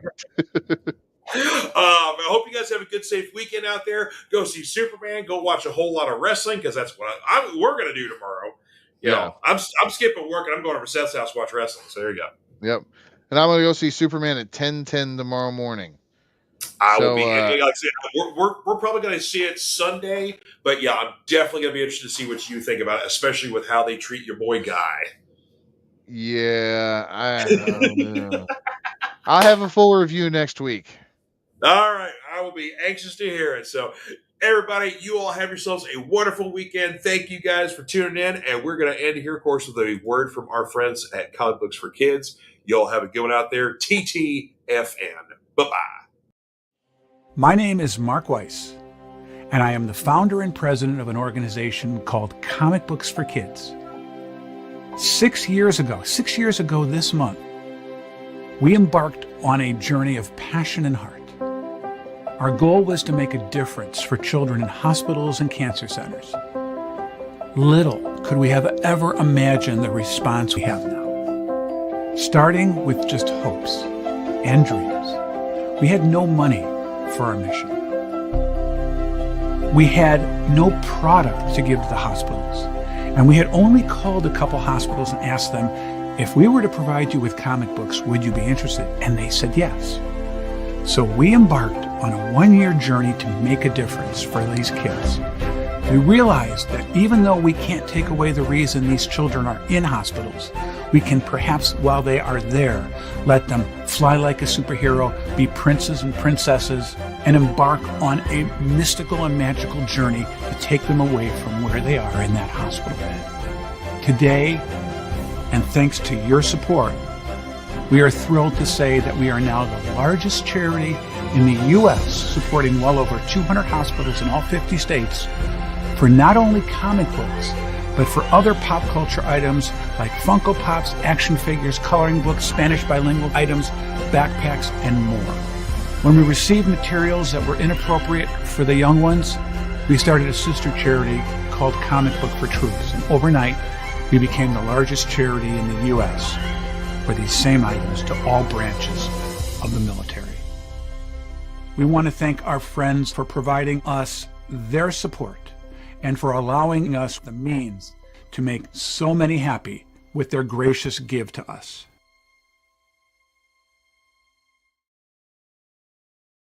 I hope you guys have a good, safe weekend out there. Go see Superman. Go watch a whole lot of wrestling because that's what we're going to do tomorrow. I'm skipping work and I'm going over to Seth's house to watch wrestling. So there you go.
Yep. And I'm going to go see Superman at 10:10 tomorrow morning.
I will be. Like I said, we're probably going to see it Sunday, but yeah, I'm definitely going to be interested to see what you think about it, especially with how they treat your boy Guy.
Yeah, I'll have a full review next week.
All right, I will be anxious to hear it. So, everybody, you all have yourselves a wonderful weekend. Thank you guys for tuning in, and we're going to end here, of course, with a word from our friends at Comic Books for Kids. You all have a good one out there. TTFN. Bye-bye.
My name is Mark Weiss, and I am the founder and president of an organization called Comic Books for Kids. 6 years ago this month, we embarked on a journey of passion and heart. Our goal was to make a difference for children in hospitals and cancer centers. Little could we have ever imagined the response we have now. Starting with just hopes and dreams, we had no money for our mission. We had no product to give to the hospitals, and we had only called a couple hospitals and asked them, if we were to provide you with comic books, would you be interested? And they said yes. So we embarked on a 1-year journey to make a difference for these kids. We realized that even though we can't take away the reason these children are in hospitals, we can perhaps, while they are there, let them fly like a superhero, be princes and princesses, and embark on a mystical and magical journey to take them away from where they are in that hospital bed. Today, and thanks to your support, we are thrilled to say that we are now the largest charity in the U.S., supporting well over 200 hospitals in all 50 states for not only comic books, but for other pop culture items like Funko Pops, action figures, coloring books, Spanish bilingual items, backpacks, and more. When we received materials that were inappropriate for the young ones, we started a sister charity called Comic Book for Troops, and overnight, we became the largest charity in the U.S. for these same items to all branches of the military. We want to thank our friends for providing us their support and for allowing us the means to make so many happy with their gracious give to us.